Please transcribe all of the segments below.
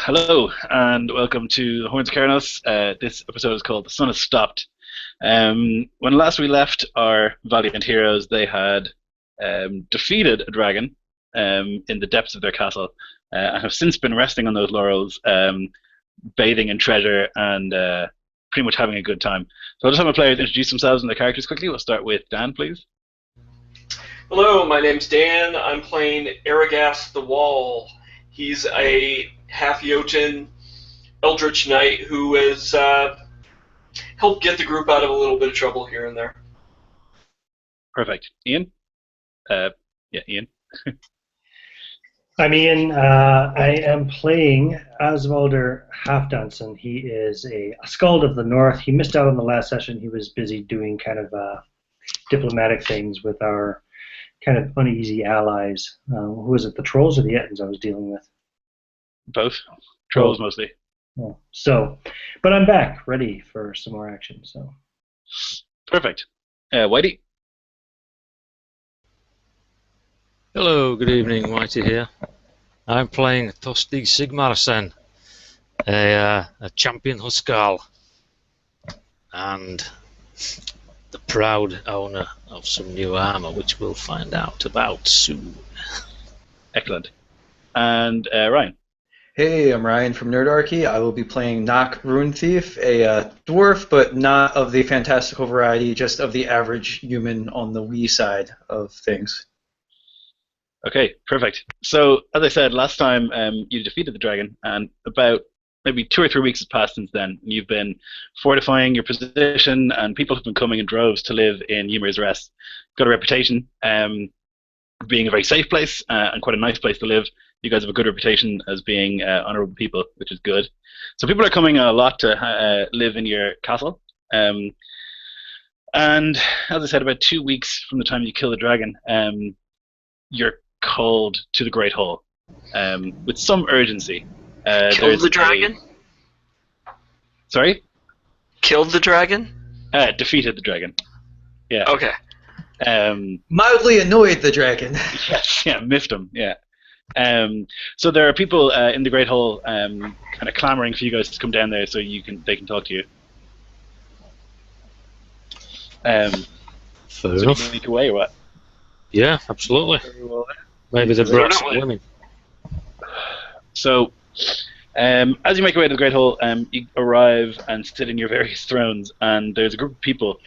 Hello, and welcome to the Horns of Cerunnos. This episode is called "The Sun Has Stopped." When last we left our valiant heroes, they had defeated a dragon in the depths of their castle, and have since been resting on those laurels, bathing in treasure and pretty much having a good time. So I'll just have my players introduce themselves and their characters quickly. We'll start with Dan, please. Hello, my name's Dan. I'm playing Aragast the Wall. He's a half-Jotun Eldritch Knight who has helped get the group out of a little bit of trouble here and there. Perfect. Ian? Ian. I'm Ian. I am playing Asvalder Halfdanson. He is a Skald of the North. He missed out on the last session. He was busy doing kind of diplomatic things with our kind of uneasy allies. Who was it, the Trolls or the Ettins I was dealing with? Both. Trolls mostly. Yeah. But I'm back, ready for some more action. So. Perfect. Whitey? Hello, good evening, Whitey here. I'm playing Tostig Sigmarsen, a champion Huskal, and the proud owner of some new armor, which we'll find out about soon. Excellent. And Ryan? Hey, I'm Ryan from Nerdarchy. I will be playing Nock Rune Thief, a dwarf, but not of the fantastical variety, just of the average human on the wee side of things. Okay, perfect. So, as I said, last time you defeated the dragon, and about maybe 2 or 3 weeks has passed since then. You've been fortifying your position, and people have been coming in droves to live in Ymir's Rest. Got a reputation being a very safe place and quite a nice place to live. You guys have a good reputation as being honourable people, which is good. So people are coming a lot to live in your castle. And as I said, about 2 weeks from the time you kill the dragon, you're called to the Great Hall with some urgency. Killed the dragon? Sorry? Killed the dragon? Defeated the dragon. Yeah. Okay. Mildly annoyed the dragon. Yes, yeah, miffed him, yeah. So there are people in the Great Hall kind of clamoring for you guys to come down there so they can talk to you. Fair so enough. you sneak away or what? Yeah, absolutely. Maybe they brought some women. So, as you make your way to the Great Hall, you arrive and sit in your various thrones, and there's a group of people,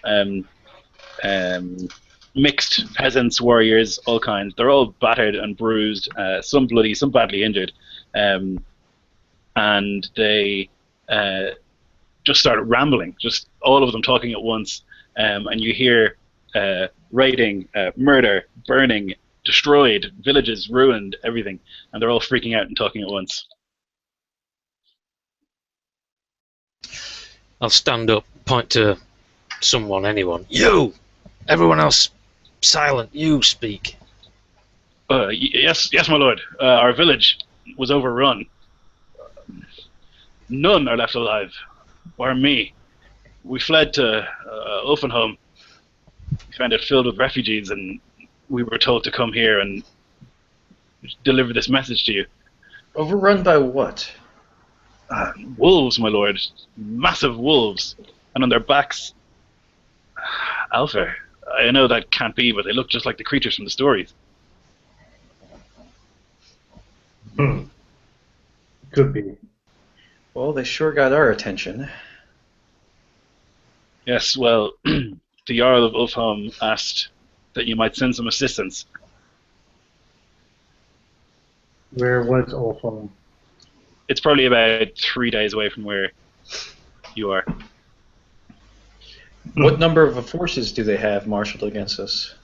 mixed peasants, warriors, all kinds. They're all battered and bruised, some bloody, some badly injured, and they just start rambling, just all of them talking at once, and you hear raiding, murder, burning, destroyed, villages ruined, everything, and they're all freaking out and talking at once. I'll stand up, point to someone, anyone. You! Everyone else, silent. You speak. Yes, my lord. Our village was overrun. None are left alive, or me. We fled to Ulfenholm. We found it filled with refugees, and we were told to come here and deliver this message to you. Overrun by what? Wolves, my lord. Massive wolves. And on their backs, Alpha. I know that can't be, but they look just like the creatures from the stories. Could be. Well, they sure got our attention. Yes, well, the Jarl of Ulfholm asked that you might send some assistance. Where was Ulfholm? It's probably about 3 days away from where you are. What number of forces do they have marshaled against us?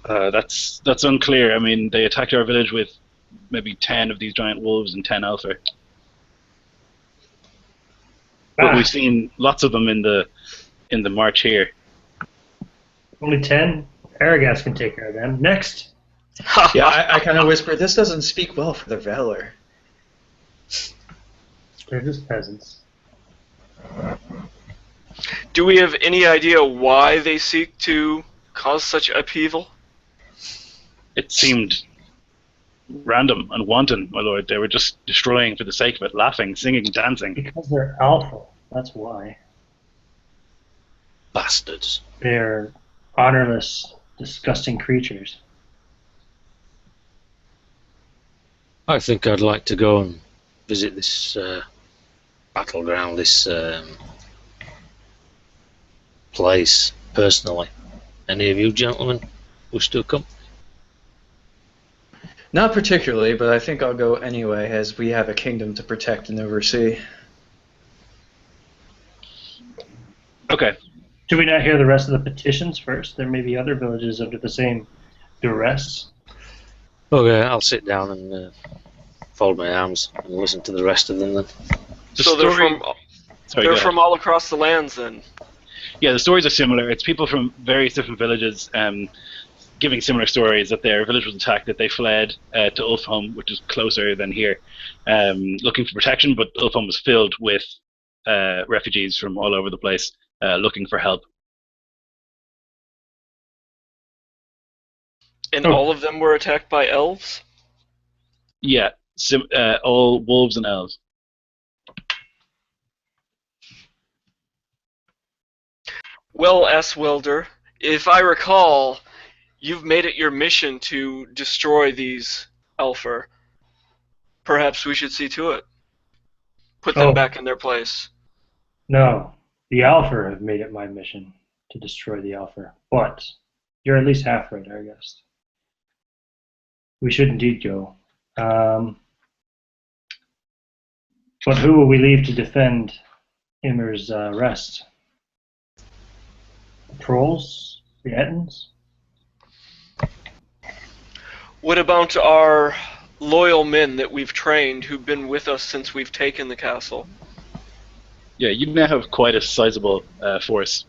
That's unclear. I mean, they attacked our village with maybe 10 of these giant wolves and 10 alpha. But we've seen lots of them in the march here. Only 10? Aragast can take care of them. Next. Yeah, I kind of whispered, this doesn't speak well for their valor. They're just peasants. Do we have any idea why they seek to cause such upheaval? It seemed random and wanton, my lord. They were just destroying for the sake of it, laughing, singing, dancing. Because they're alpha. That's why. Bastards. They're honorless, disgusting creatures. I think I'd like to go and visit this battleground, this place, personally. Any of you gentlemen wish to come? Not particularly, but I think I'll go anyway, as we have a kingdom to protect and oversee. Okay. Do we not hear the rest of the petitions first? There may be other villages under the same duress. Okay, I'll sit down and fold my arms and listen to the rest of them then. So they're from Sorry, go ahead. all across the lands then. Yeah, the stories are similar. It's people from various different villages giving similar stories that their village was attacked, that they fled to Ulfholm, which is closer than here, looking for protection, but Ulfholm was filled with refugees from all over the place looking for help. And all of them were attacked by elves? Yeah, all wolves and elves. Well, S. Wilder, if I recall, you've made it your mission to destroy these Elfer. Perhaps we should see to it. Put them back in their place. No, the Alpha have made it my mission to destroy the Alpha. But you're at least half right, I guess. We should indeed go. But who will we leave to defend Ymir's rest? The trolls? The Ettins? What about our loyal men that we've trained who've been with us since we've taken the castle? Yeah, you now have quite a sizable force.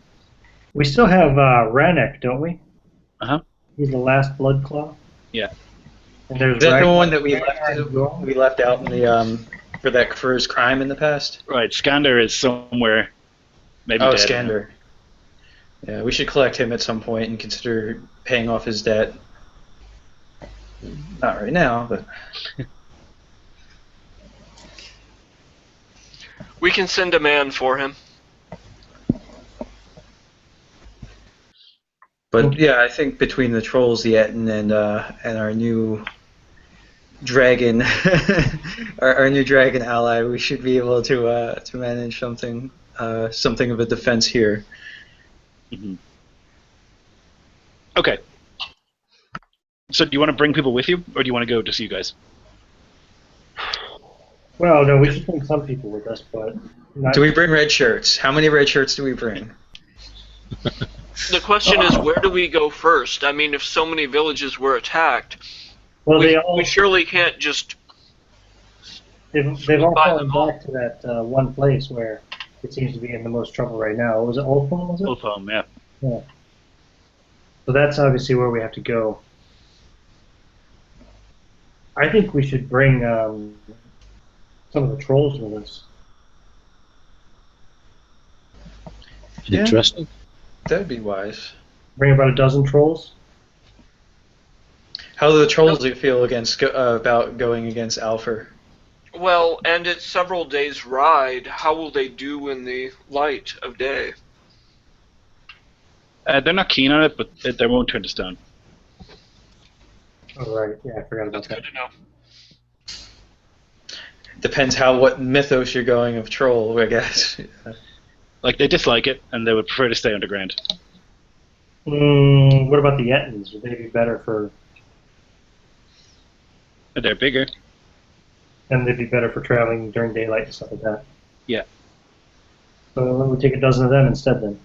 We still have Rannick, don't we? Uh-huh. He's the last Blood Claw. Yeah. And there's Is that the Ragnar- one that we left out in the for his crime in the past? Right, Skander is somewhere maybe Oh, dead. Skander. Yeah, we should collect him at some point and consider paying off his debt. Not right now, but We can send a man for him. yeah, I think between the trolls, the Etten, and our new dragon, our new dragon ally, we should be able to manage something of a defense here. Mm-hmm. Okay. So do you want to bring people with you, or do you want to go just you guys? Well, no, we should bring some people with us, but... Do we bring red shirts? How many red shirts do we bring? The question is, where do we go first? I mean, if so many villages were attacked, Well, we surely can't just... They've all buy fallen them all. back to that one place where it seems to be in the most trouble right now. Was it Ulfholm, was it? Ulfholm, yeah. Yeah. So that's obviously where we have to go. I think we should bring some of the trolls with us. Yeah. Interesting. That'd be wise. Bring about a dozen trolls. How do the trolls feel about going against Alfur? Well, and it's several days' ride. How will they do in the light of day? They're not keen on it, but they won't turn to stone. Oh, right. Yeah, I forgot about That's that. good to know. Depends what mythos you're going of troll, I guess. Like, they dislike it, and they would prefer to stay underground. What about the Ettins? Would they be better for... And they're bigger. And they'd be better for traveling during daylight and stuff like that. Yeah. So we'll take a dozen of them instead then.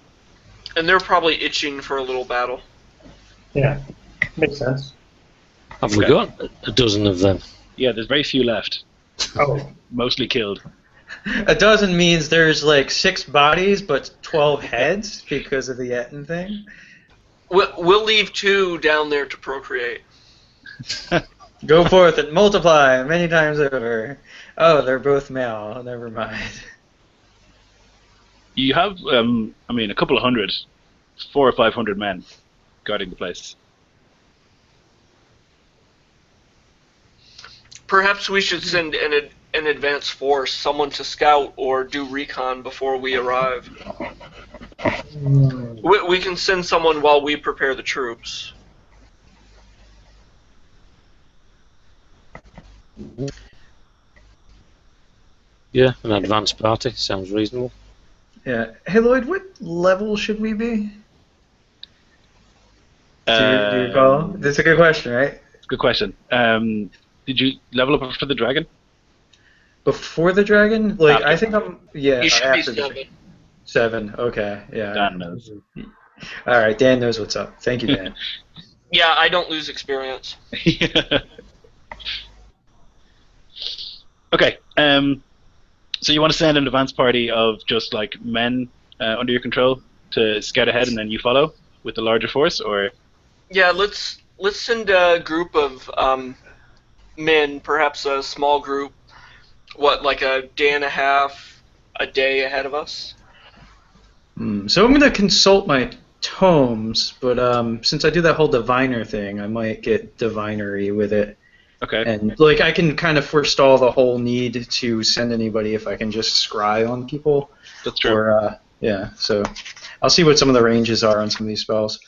And they're probably itching for a little battle. Yeah, makes sense. Have we got a dozen of them? Yeah, there's very few left. Oh, Mostly killed. A dozen means there's like 6 bodies, but 12 heads because of the Etten thing. We'll leave 2 down there to procreate. Go forth and multiply many times over. Oh, they're both male. Never mind. You have, a couple of hundred, 400 or 500 men guarding the place. Perhaps we should send an advance force, someone to scout or do recon before we arrive. Hmm. We can send someone while we prepare the troops. Yeah, an advance party sounds reasonable. Yeah. Hey Lloyd, what level should we be? Do you recall? That's a good question, right? Good question. Did you level up for the dragon? Before the dragon? Like I After. think I'm You should be after the 7. 7. Okay, yeah. Dan knows. All right, Dan knows what's up. Thank you, Dan. Yeah, I don't lose experience. Okay. So you want to send an advance party of just like men under your control to scout ahead, and then you follow with the larger force, or? Yeah, let's send a group of men, perhaps a small group. What, like a day and a half, a day ahead of us? So I'm going to consult my tomes, but since I do that whole diviner thing, I might get divinery with it. Okay. And like I can kind of forestall the whole need to send anybody if I can just scry on people. That's true. Or yeah, so I'll see what some of the ranges are on some of these spells.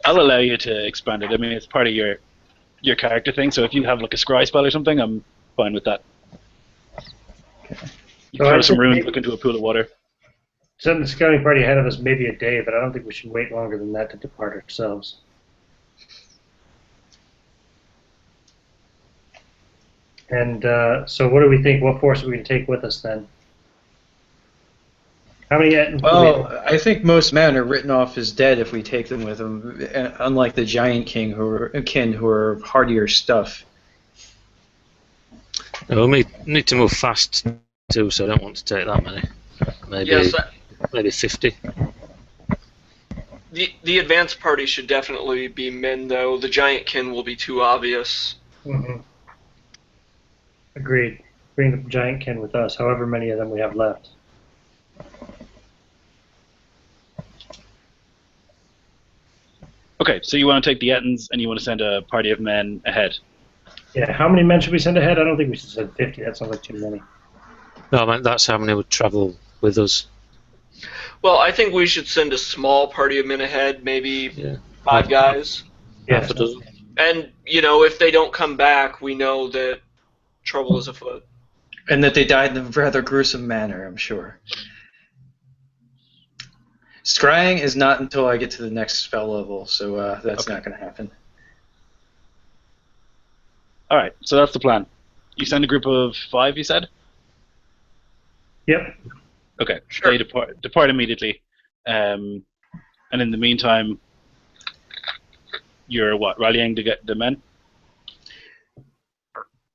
I'll allow you to expand it. I mean, it's part of your character thing. So if you have like a scry spell or something, I'm fine with that. Okay. You So throw I some think runes, maybe- look into a pool of water. Send the scouting party ahead of us maybe a day, but I don't think we should wait longer than that to depart ourselves. And so what do we think? What force are we going to take with us then? How many? Well, I think most men are written off as dead if we take them with them, unlike the giant king who are hardier stuff. No, we need to move fast too, so I don't want to take that many. Maybe Yes, maybe 50. the advance party should definitely be men, though. The giant kin will be too obvious. Mm-hmm. Agreed. Bring the giant kin with us, however many of them we have left. Okay, so you want to take the Ettins and you want to send a party of men ahead. Yeah, how many men should we send ahead? I don't think we should send 50. That sounds like too many. No, I mean, that's how many would travel with us. Well, I think we should send a small party of men ahead, maybe Yeah. 5 guys. Yeah, Half a dozen. And, if they don't come back, we know that trouble is afoot. And that they died in a rather gruesome manner, I'm sure. Scrying is not until I get to the next spell level, so that's Okay. not going to happen. All right, so that's the plan. You send a group of 5, you said? Yep. Okay, Sure. they depart immediately. And in the meantime, you're what, rallying to get the men?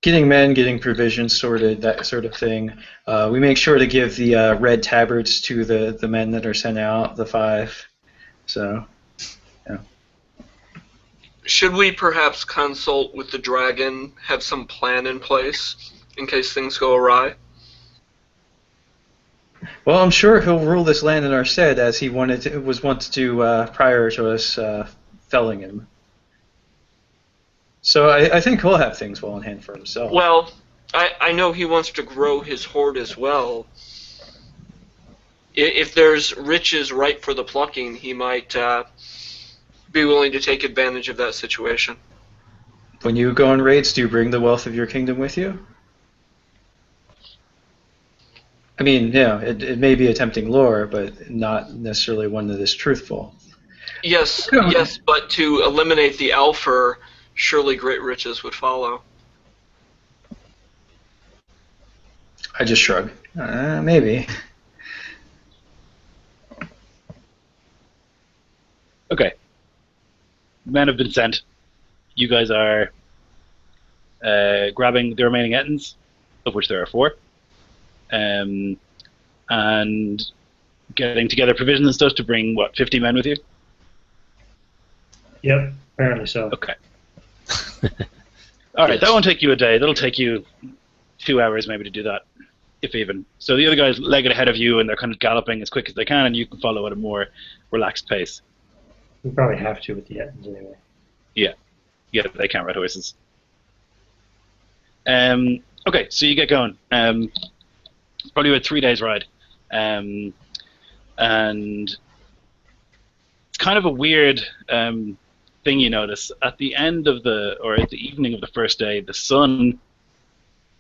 Getting men, getting provisions sorted, that sort of thing. We make sure to give the red tabards to the men that are sent out, the 5. So, yeah. Should we perhaps consult with the dragon, have some plan in place in case things go awry? Well, I'm sure he'll rule this land in our stead as he was wont to do prior to us felling him. So I think he'll have things well in hand for himself. Well, I know he wants to grow his hoard as well. If there's riches ripe for the plucking, he might be willing to take advantage of that situation. When you go on raids, do you bring the wealth of your kingdom with you? I mean, yeah, it may be a tempting lure, but not necessarily one that is truthful. Yes, but to eliminate the Alfer, surely great riches would follow. I just shrug. Maybe. Okay. Men have been sent. You guys are grabbing the remaining Ettins, of which there are 4, and getting together provisions and stuff to bring, 50 men with you? Yep, apparently so. Okay. All right, Yes. that won't take you a day. That'll take you 2 hours maybe to do that, if even. So the other guys leg it ahead of you, and they're kind of galloping as quick as they can, and you can follow at a more relaxed pace. We probably have to with the Ettins anyway. Yeah, they can't ride horses. Okay, so you get going. Probably about 3 days ride, and it's kind of a weird thing you notice at the end of at the evening of the first day. The sun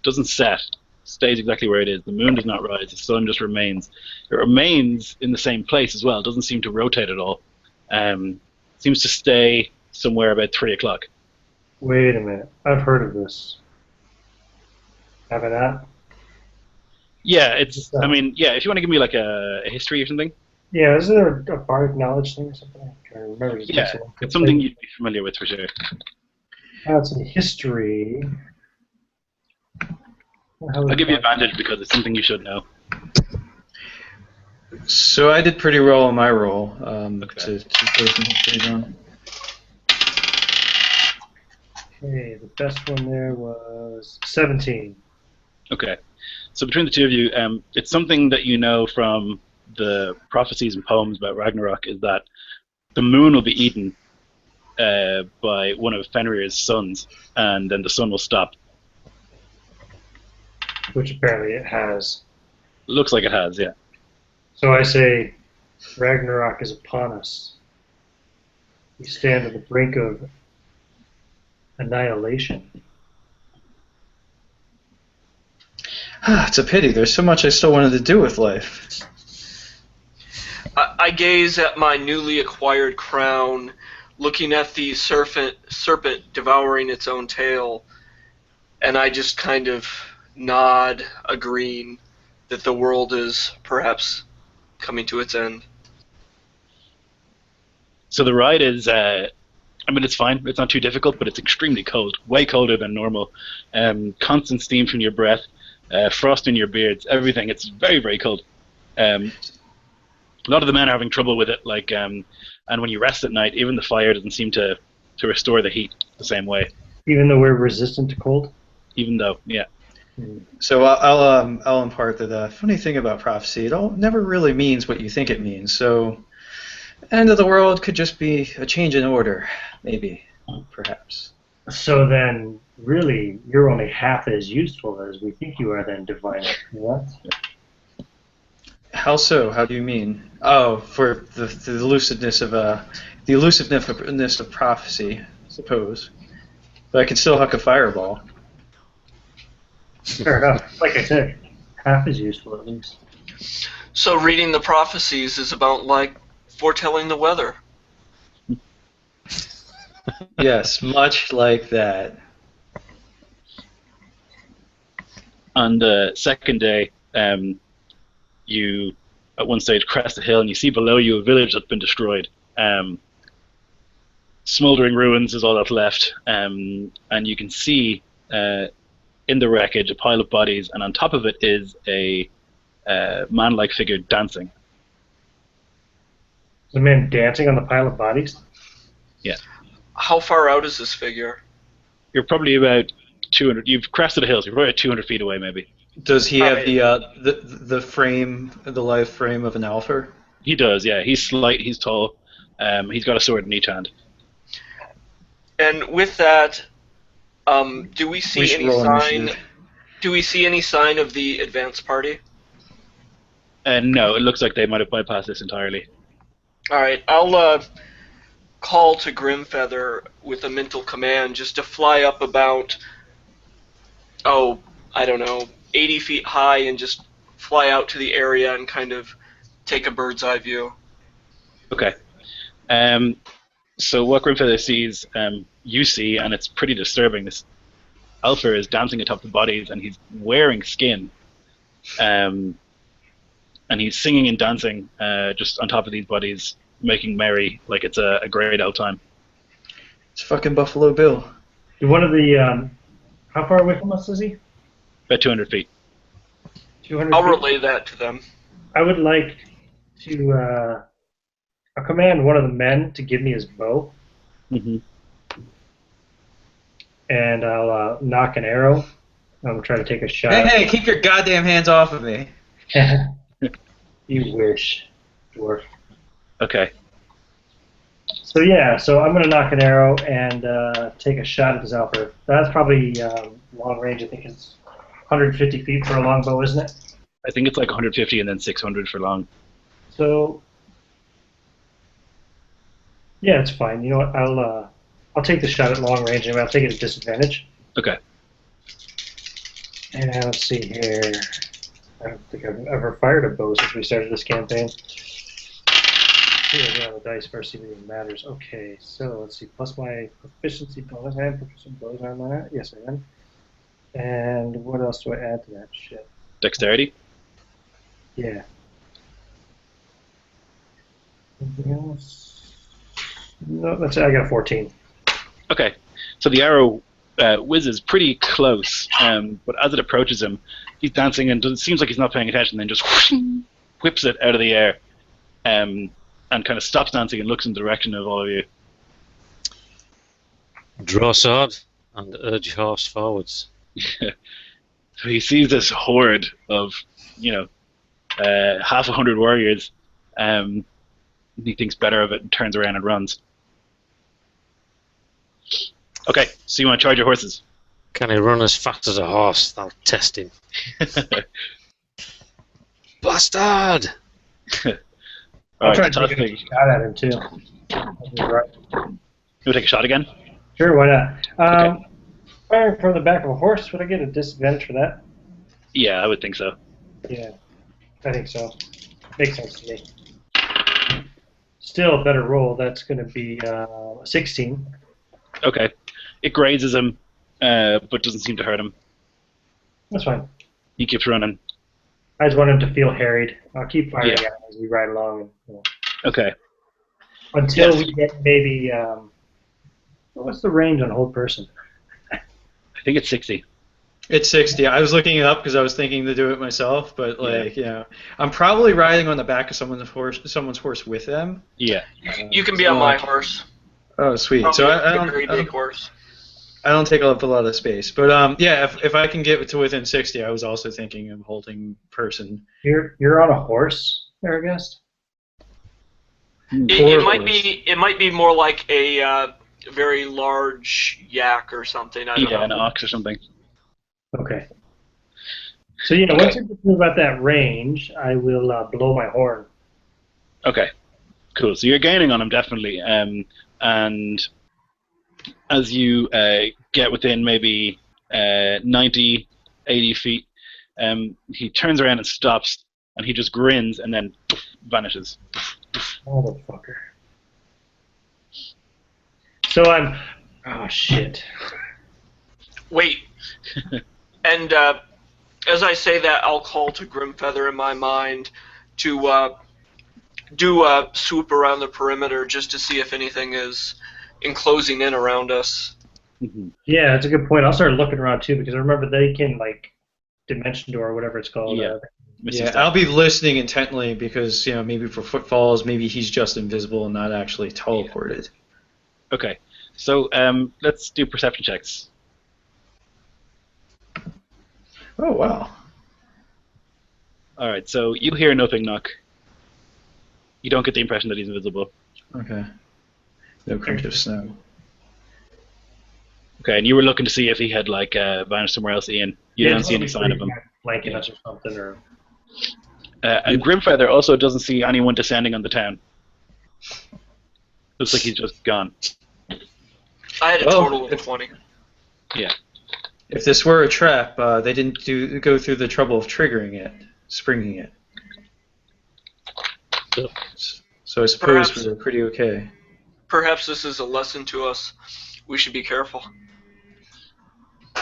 doesn't set, stays exactly where it is. The moon does not rise. The sun just remains. It remains in the same place as well. It doesn't seem to rotate at all. Seems to stay somewhere about 3 o'clock. Wait a minute. I've heard of this. Haven't I? Yeah, it's. I mean, yeah. If you want to give me like a history or something. Yeah, is there a bardic knowledge thing or something? I can't remember. Yeah, it's something you'd be familiar with for sure. That's in history. I'll give you advantage because it's something you should know. So I did pretty well on my roll Okay. to throw some history down. Okay, the best one there was 17. Okay. So between the two of you, it's something that you know from the prophecies and poems about Ragnarok is that the moon will be eaten by one of Fenrir's sons, and then the sun will stop. Which apparently it has. Looks like it has, yeah. So I say, Ragnarok is upon us. We stand at the brink of annihilation. It's a pity. There's so much I still wanted to do with life. I gaze at my newly acquired crown, looking at the serpent devouring its own tail, and I just kind of nod, agreeing that the world is perhaps coming to its end. So the ride is, I mean, it's fine. It's not too difficult, but it's extremely cold. Way colder than normal. Constant steam from your breath, frost in your beards, everything. It's very, very cold. A lot of the men are having trouble with it, like, and when you rest at night, even the fire doesn't seem to restore the heat the same way. Even though we're resistant to cold? Even though, yeah. So I'll impart that the funny thing about prophecy, it all never really means what you think it means. So, end of the world could just be a change in order, maybe, perhaps. So then, really, you're only half as useful as we think you are then, Diviner. What? How so? How do you mean? Oh, for the elusiveness of prophecy, I suppose. But I can still huck a fireball. Fair enough. Like I said, half as useful at least. So reading the prophecies is about like foretelling the weather. Yes, much like that. On the second day, you at one stage crest a hill and you see below you a village that's been destroyed. Smoldering ruins is all that's left, and you can see in the wreckage a pile of bodies, and on top of it is a man-like figure dancing. The man dancing on the pile of bodies? Yeah. How far out is this figure? You're probably about 200. You've crested a hill, so you're probably 200 feet away, maybe. Does he have the frame, the life frame of an alpha? He does, yeah. He's slight. He's tall. He's got a sword in each hand. And with that, do we see any sign? Do we see any sign of the advance party? No, it looks like they might have bypassed this entirely. All right, I'll call to Grimfeather with a mental command just to fly up about, I don't know, 80 feet high and just fly out to the area and kind of take a bird's eye view. Okay. So what Grimfeather sees, you see, and it's pretty disturbing. This Alpha is dancing atop the bodies, and he's wearing skin. And he's singing and dancing just on top of these bodies, making merry like it's a great old time. It's fucking Buffalo Bill. One of the, how far away from us is he? About 200 feet. 200 I'll feet? relay that to them. I would like to, I'll command one of the men to give me his bow, Mm-hmm. and I'll knock an arrow. I'm try to take a shot. Hey, keep your goddamn hands off of me. You wish, dwarf. Okay. So yeah, so I'm gonna knock an arrow and take a shot at this alpha. That's probably long range, I think, is 150 feet for a longbow, isn't it? I think it's like 150 and then 600 for long. So, yeah, it's fine. You know what? I'll take the shot at long range, and I'll take it at disadvantage. Okay. And let's see here. I don't think I've ever fired a bow since we started this campaign. Get on the dice first, see if it even matters. Okay, so let's see. Plus my proficiency bonus. I am proficient bows on that. Yes, I am. And what else do I add to that shit? Dexterity? Yeah. Anything else? No, that's it. I got a 14. Okay. So the arrow whizzes pretty close, but as it approaches him, he's dancing and it seems like he's not paying attention, then just whips it out of the air and kind of stops dancing and looks in the direction of all of you. Draw sword and urge horse forwards. So he sees this horde of, half 100 warriors. He thinks better of it and turns around and runs. Okay, so you want to charge your horses? Can he run as fast as a horse? I'll test him. Bastard! I'll try toss to take a thing. shot at him, too. Right. You want to take a shot again? Sure, why not? Okay. Firing from the back of a horse, would I get a disadvantage for that? Yeah, I would think so. Yeah, I think so. Makes sense to me. Still a better roll. That's going to be 16. Okay. It grazes him, but doesn't seem to hurt him. That's fine. He keeps running. I just want him to feel harried. I'll keep firing Yeah. at him as we ride along. Okay. Until Yes. we get maybe... what's the range on a whole person? I think it's 60. It's 60. I was looking it up because I was thinking to do it myself, but I'm probably riding on the back of someone's horse with them. Yeah. You can be on my horse. Oh, sweet. Probably So a very big horse. I don't take up a lot of space, but if I can get to within 60, I was also thinking of holding person. You're on a horse, Aragast? It might be more like a very large yak or something. I don't know. An ox or something. Okay. So once I get through about that range, I will blow my horn. Okay. Cool. So you're gaining on him definitely, and as you get within maybe 90, 80 feet, he turns around and stops, and he just grins and then vanishes. Motherfucker. So I'm... Oh, shit. Wait. And as I say that, I'll call to Grimfeather in my mind to do a swoop around the perimeter just to see if anything is enclosing in around us. Mm-hmm. Yeah, that's a good point. I'll start looking around, too, because I remember they can, dimension door or whatever it's called. Yeah, I'll be listening intently because, maybe for footfalls, maybe he's just invisible and not actually teleported. Okay. So let's do perception checks. Oh, wow. All right, so you hear nothing knock. You don't get the impression that he's invisible. Okay. No crunch of snow. Okay, and you were looking to see if he had vanished somewhere else, Ian. You don't see any sign of him. Flanking us or something, or... And Grimfeather also doesn't see anyone descending on the town. Looks like he's just gone. I had a total of 20. Yeah. If this were a trap, they didn't go through the trouble of triggering it, springing it. So I suppose we were pretty okay. Perhaps this is a lesson to us. We should be careful.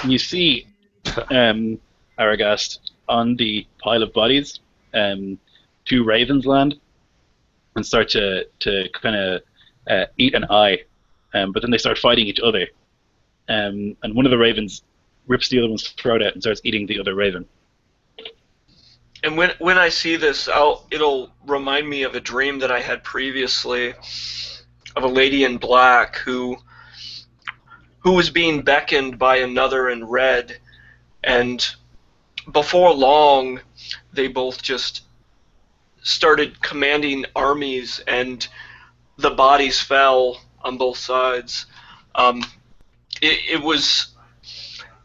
You see Aragast on the pile of bodies, 2 ravens land and start to kind of eat an eye, but then they start fighting each other. And one of the ravens rips the other one's throat out and starts eating the other raven. And when I see this, it'll remind me of a dream that I had previously of a lady in black who was being beckoned by another in red, and before long, they both just started commanding armies, and the bodies fell on both sides. It was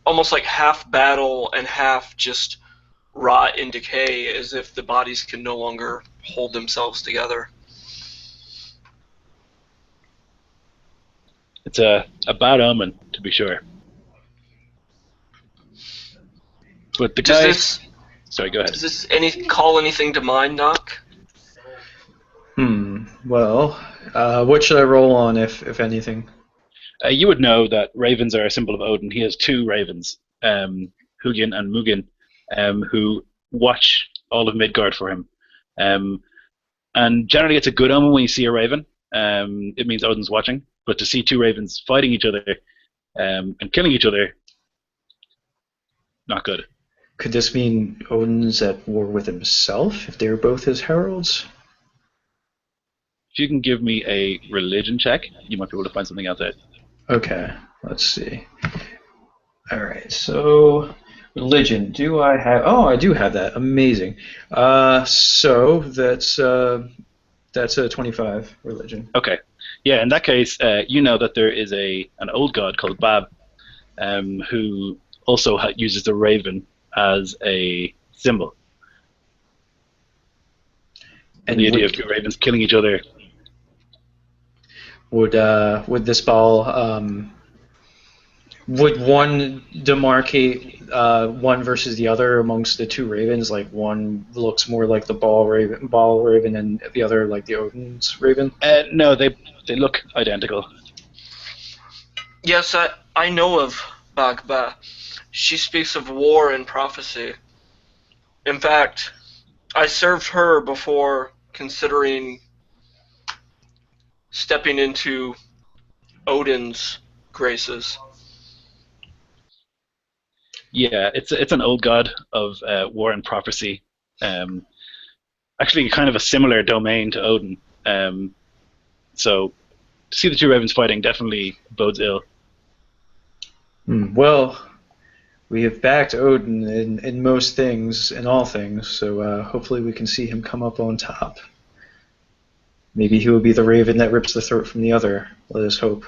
almost like half battle and half just rot and decay, as if the bodies can no longer hold themselves together. It's a bad omen, to be sure. But the Does guy... this Sorry, go ahead. does this call anything to mind, Doc? Well, what should I roll on, if anything? You would know that ravens are a symbol of Odin. He has two ravens, Hugin and Mugen, who watch all of Midgard for him. And generally, it's a good omen when you see a raven. It means Odin's watching. But to see two ravens fighting each other and killing each other, not good. Could this mean Odin's at war with himself if they were both his heralds? If you can give me a religion check, you might be able to find something else out. Okay, let's see. All right, so religion. Do I have? Oh, I do have that. Amazing. So that's a 25 religion. Okay. Yeah, in that case, you know that there is an old god called Bab, who also uses the raven as a symbol. And the idea of two ravens killing each other. Would this ball would one demarcate one versus the other amongst the two ravens? Like one looks more like the ball raven, and the other like the Odin's raven? No, they look identical. Yes, I know of Bagba. She speaks of war and prophecy. In fact, I served her before considering stepping into Odin's graces. Yeah, it's an old god of war and prophecy. Actually, kind of a similar domain to Odin. So, to see the two ravens fighting definitely bodes ill. Well, we have backed Odin in most things, in all things, so hopefully we can see him come up on top. Maybe he will be the raven that rips the throat from the other. Let us hope.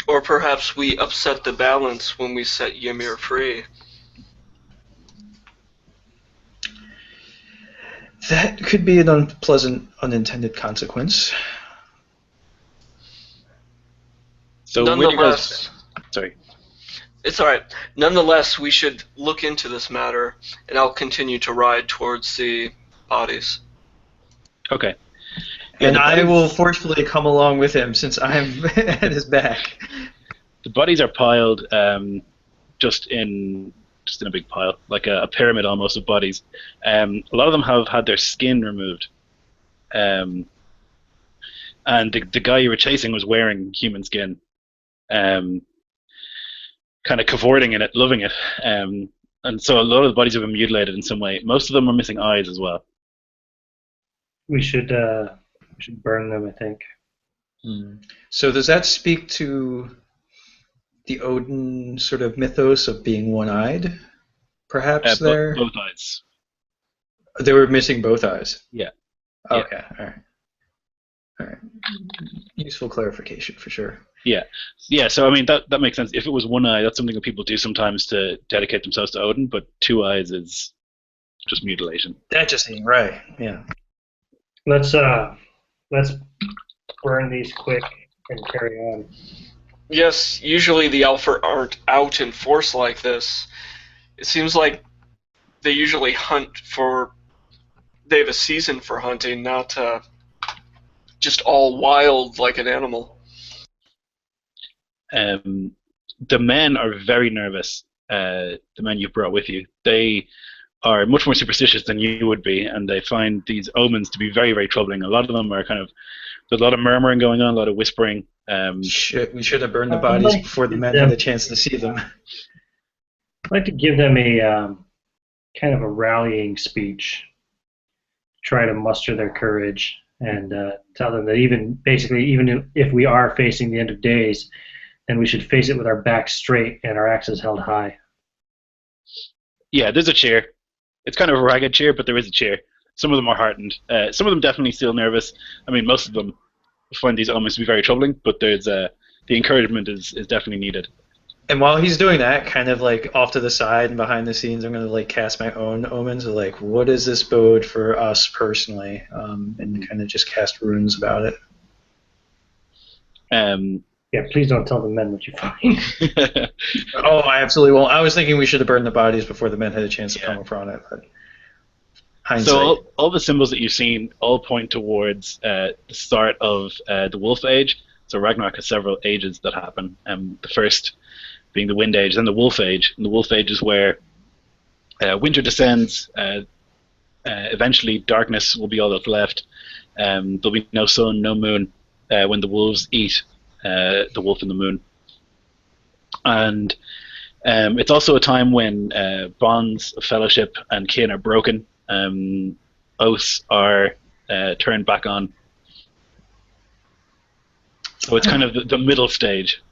Or perhaps we upset the balance when we set Ymir free. That could be an unpleasant, unintended consequence. So, where do you Nonetheless, guys... Sorry. it's alright. Nonetheless, we should look into this matter, and I'll continue to ride towards the bodies. Okay. And I will forcefully come along with him since I'm at his back. The bodies are piled just in a big pile, like a pyramid almost of bodies. A lot of them have had their skin removed. And the guy you were chasing was wearing human skin. Kind of cavorting in it, loving it. And so a lot of the bodies have been mutilated in some way. Most of them are missing eyes as well. We should burn them, I think. So does that speak to the Odin sort of mythos of being one-eyed? Perhaps there? Both eyes. They were missing both eyes? Yeah. Okay, all right. Useful clarification for sure. Yeah. So I mean that makes sense. If it was one eye, that's something that people do sometimes to dedicate themselves to Odin. But two eyes is just mutilation. That just ain't right. Yeah. Let's burn these quick and carry on. Yes, usually the Alpha aren't out in force like this. It seems like they usually hunt for... They have a season for hunting, not just all wild like an animal. The men are very nervous. The men you've brought with you, they are much more superstitious than you would be, and they find these omens to be very, very troubling. A lot of them are there's a lot of murmuring going on, a lot of whispering. We should have burned the bodies before the men had a chance to see them. I'd like to give them a kind of a rallying speech, try to muster their courage, and tell them that even if we are facing the end of days, then we should face it with our backs straight and our axes held high. Yeah, there's a cheer. It's kind of a ragged cheer, but there is a cheer. Some of them are heartened. Some of them definitely still nervous. I mean, most of them find these omens to be very troubling, but there's the encouragement is definitely needed. And while he's doing that, kind of like off to the side and behind the scenes, I'm going to like cast my own omens of like, what does this bode for us personally, and kind of just cast runes about it. Yeah, please don't tell the men what you find. Oh, I absolutely won't. I was thinking we should have burned the bodies before the men had a chance to come upon it, but hindsight. So all the symbols that you've seen all point towards the start of the Wolf Age. So Ragnarok has several ages that happen. The first being the Wind Age, then the Wolf Age. And the Wolf Age is where winter descends. Eventually, darkness will be all that's left. There'll be no sun, no moon when the wolves eat the wolf and the moon. And it's also a time when bonds of fellowship and kin are broken. Oaths are turned back on. So it's kind of the middle stage.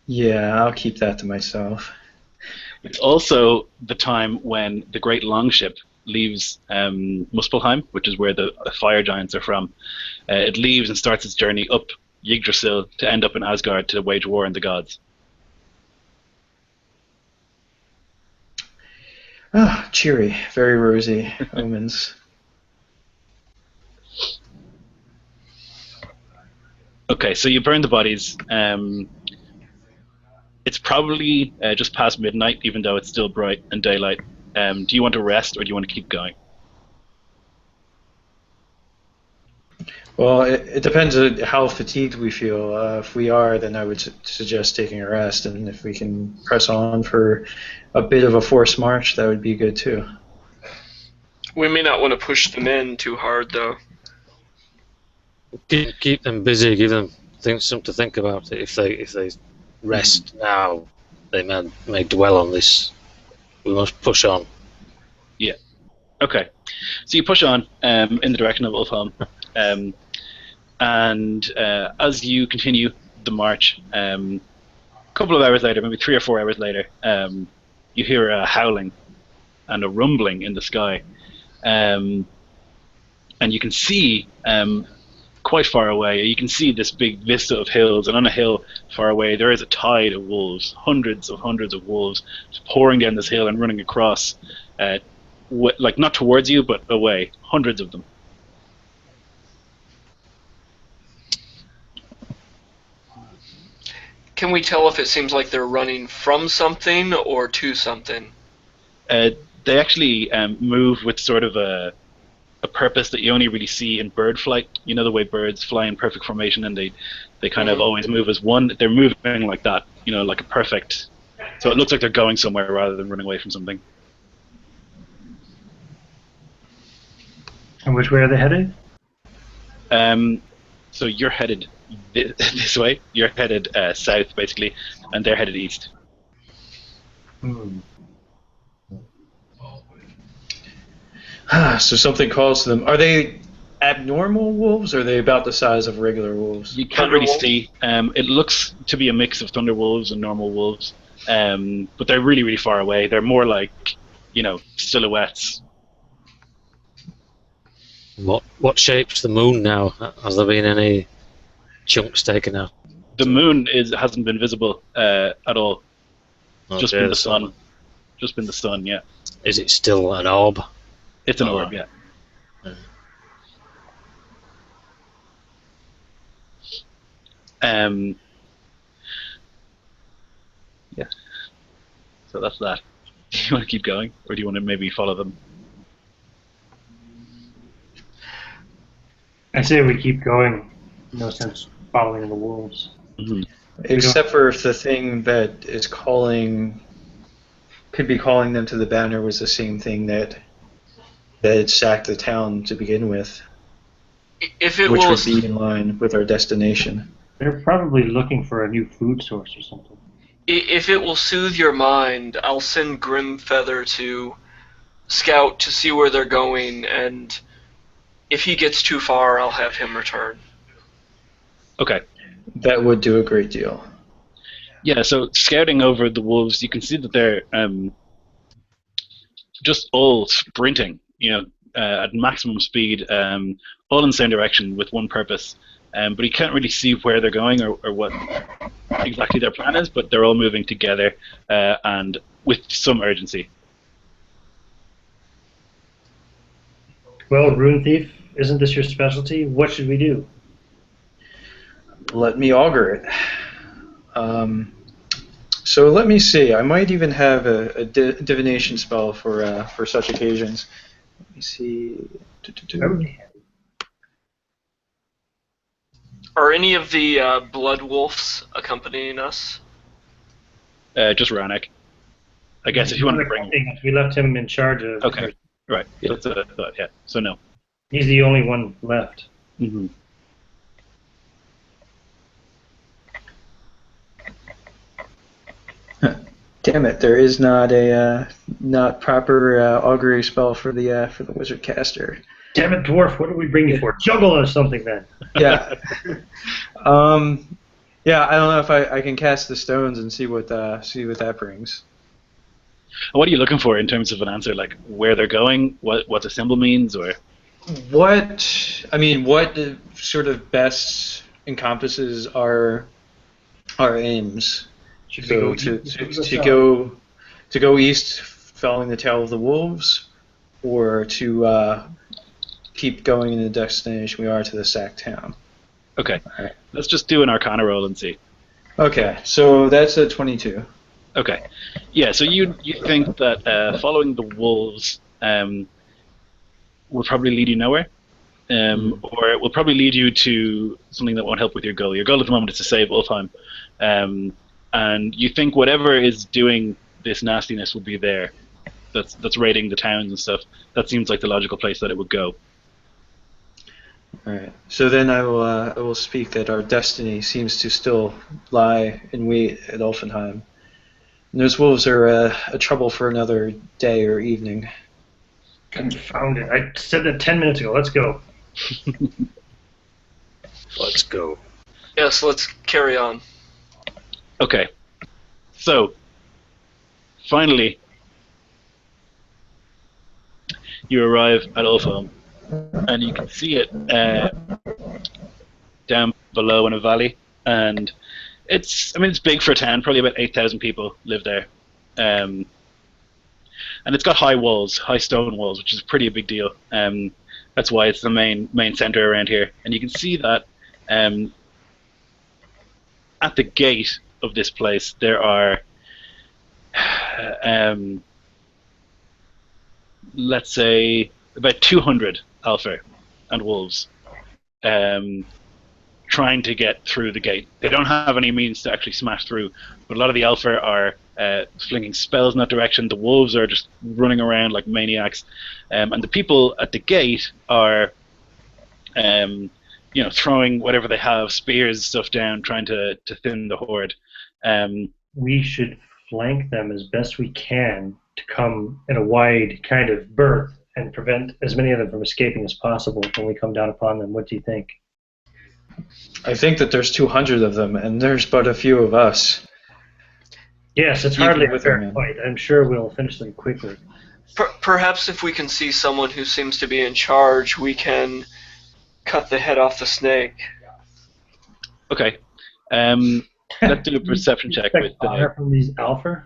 Yeah, I'll keep that to myself. It's also the time when the Great Longship leaves Muspelheim, which is where the fire giants are from. It leaves and starts its journey up Yggdrasil to end up in Asgard to wage war on the gods. Ah, cheery, very rosy omens. Okay, so you burn the bodies. It's probably just past midnight, even though it's still bright and daylight. Do you want to rest, or do you want to keep going? Well, it depends on how fatigued we feel. If we are, then I would suggest taking a rest, and if we can press on for a bit of a forced march, that would be good too. We may not want to push them in too hard, though. Keep them busy. Give them something to think about. If they rest now, they may dwell on this. We must push on. Yeah. Okay. So you push on in the direction of Ulfhelm. And as you continue the march, a couple of hours later, maybe 3 or 4 hours later, you hear a howling and a rumbling in the sky. And you can see quite far away, you can see this big vista of hills, and on a hill far away there is a tide of wolves, hundreds of wolves just pouring down this hill and running across, like not towards you, but away, hundreds of them. Can we tell if it seems like they're running from something or to something? They actually move with sort of a purpose that you only really see in bird flight. You know the way birds fly in perfect formation, and they kind of always move as one. They're moving like that, like a perfect. So it looks like they're going somewhere rather than running away from something. And which way are they headed? So you're headed this way. You're headed south, basically, and they're headed east. So something calls to them. Are they abnormal wolves, or are they about the size of regular wolves? You can't really see. It looks to be a mix of thunder wolves and normal wolves, but they're really, really far away. They're more like, silhouettes. What shape's the moon now? Has there been any chunks taken out? The moon hasn't been visible at all. Okay, Just been the sun. Just been the sun, yeah. Is it still an orb? It's an orb, yeah. Yeah. So that's that. Do you want to keep going, or do you want to maybe follow them? I say we keep going. No sense following the wolves. Mm-hmm. Except for if the thing that is could be calling them to the banner was the same thing that had sacked the town to begin with, If it which will, would be in line with our destination. They're probably looking for a new food source or something. if it will soothe your mind, I'll send Grimfeather to scout to see where they're going, and if he gets too far, I'll have him return. Okay. That would do a great deal. Yeah, so scouting over the wolves, you can see that they're just all sprinting, at maximum speed, all in the same direction with one purpose. but he can't really see where they're going or what exactly their plan is. But they're all moving together and with some urgency. Well, Rune Thief, isn't this your specialty? What should we do? Let me augur it. So let me see. I might even have a divination spell for such occasions. Let me see. Are any of the blood wolves accompanying us? Just Ranek. I guess if you want to bring. We left him in charge of. Okay. Right. Yeah. That's what I thought. Yeah. So no. He's the only one left. Mm-hmm. Damn it! There is not a not proper augury spell for the wizard caster. Damn it, dwarf! What do we bring you for? Juggle or something then? Yeah. Yeah. I don't know if I can cast the stones and see what that brings. What are you looking for in terms of an answer? Like where they're going, what the symbol means, or What sort of best encompasses our aims? So to go east, following the tail of the wolves, or to keep going in the destination we are to the sacked town. okay, Right. let's just do an Arcana roll and see. Okay, so that's a 22. Okay, yeah. So you think that following the wolves will probably lead you nowhere, or it will probably lead you to something that won't help with your goal. Your goal at the moment is to save Ulfheim, and you think whatever is doing this nastiness will be there. That's raiding the towns and stuff. That seems like the logical place that it would go. All right. So then I will speak that our destiny seems to still lie in wait at Ulfenheim. And those wolves are a trouble for another day or evening. Confound it! I said that 10 minutes ago. Let's go. Let's go. Yes, let's carry on. Okay, so finally you arrive at Ulfheim, and you can see it down below in a valley, and it's big for a town. Probably about 8,000 people live there, and it's got high walls, high stone walls, which is pretty a big deal. That's why it's the main center around here, and you can see that at the gate of this place there are let's say about 200 alpha and wolves trying to get through the gate. They don't have any means to actually smash through, but a lot of the alpha are flinging spells in that direction. The wolves are just running around like maniacs, and the people at the gate are throwing whatever they have, spears, stuff down, trying to thin the horde. We should flank them as best we can to come in a wide kind of berth and prevent as many of them from escaping as possible when we come down upon them. What do you think? I think that there's 200 of them, and there's but a few of us. Yes, it's Keep hardly it a with fair them, fight. I'm sure we'll finish them quickly. Perhaps if we can see someone who seems to be in charge, we can cut the head off the snake. Okay. Let's do a perception check with from these alpha.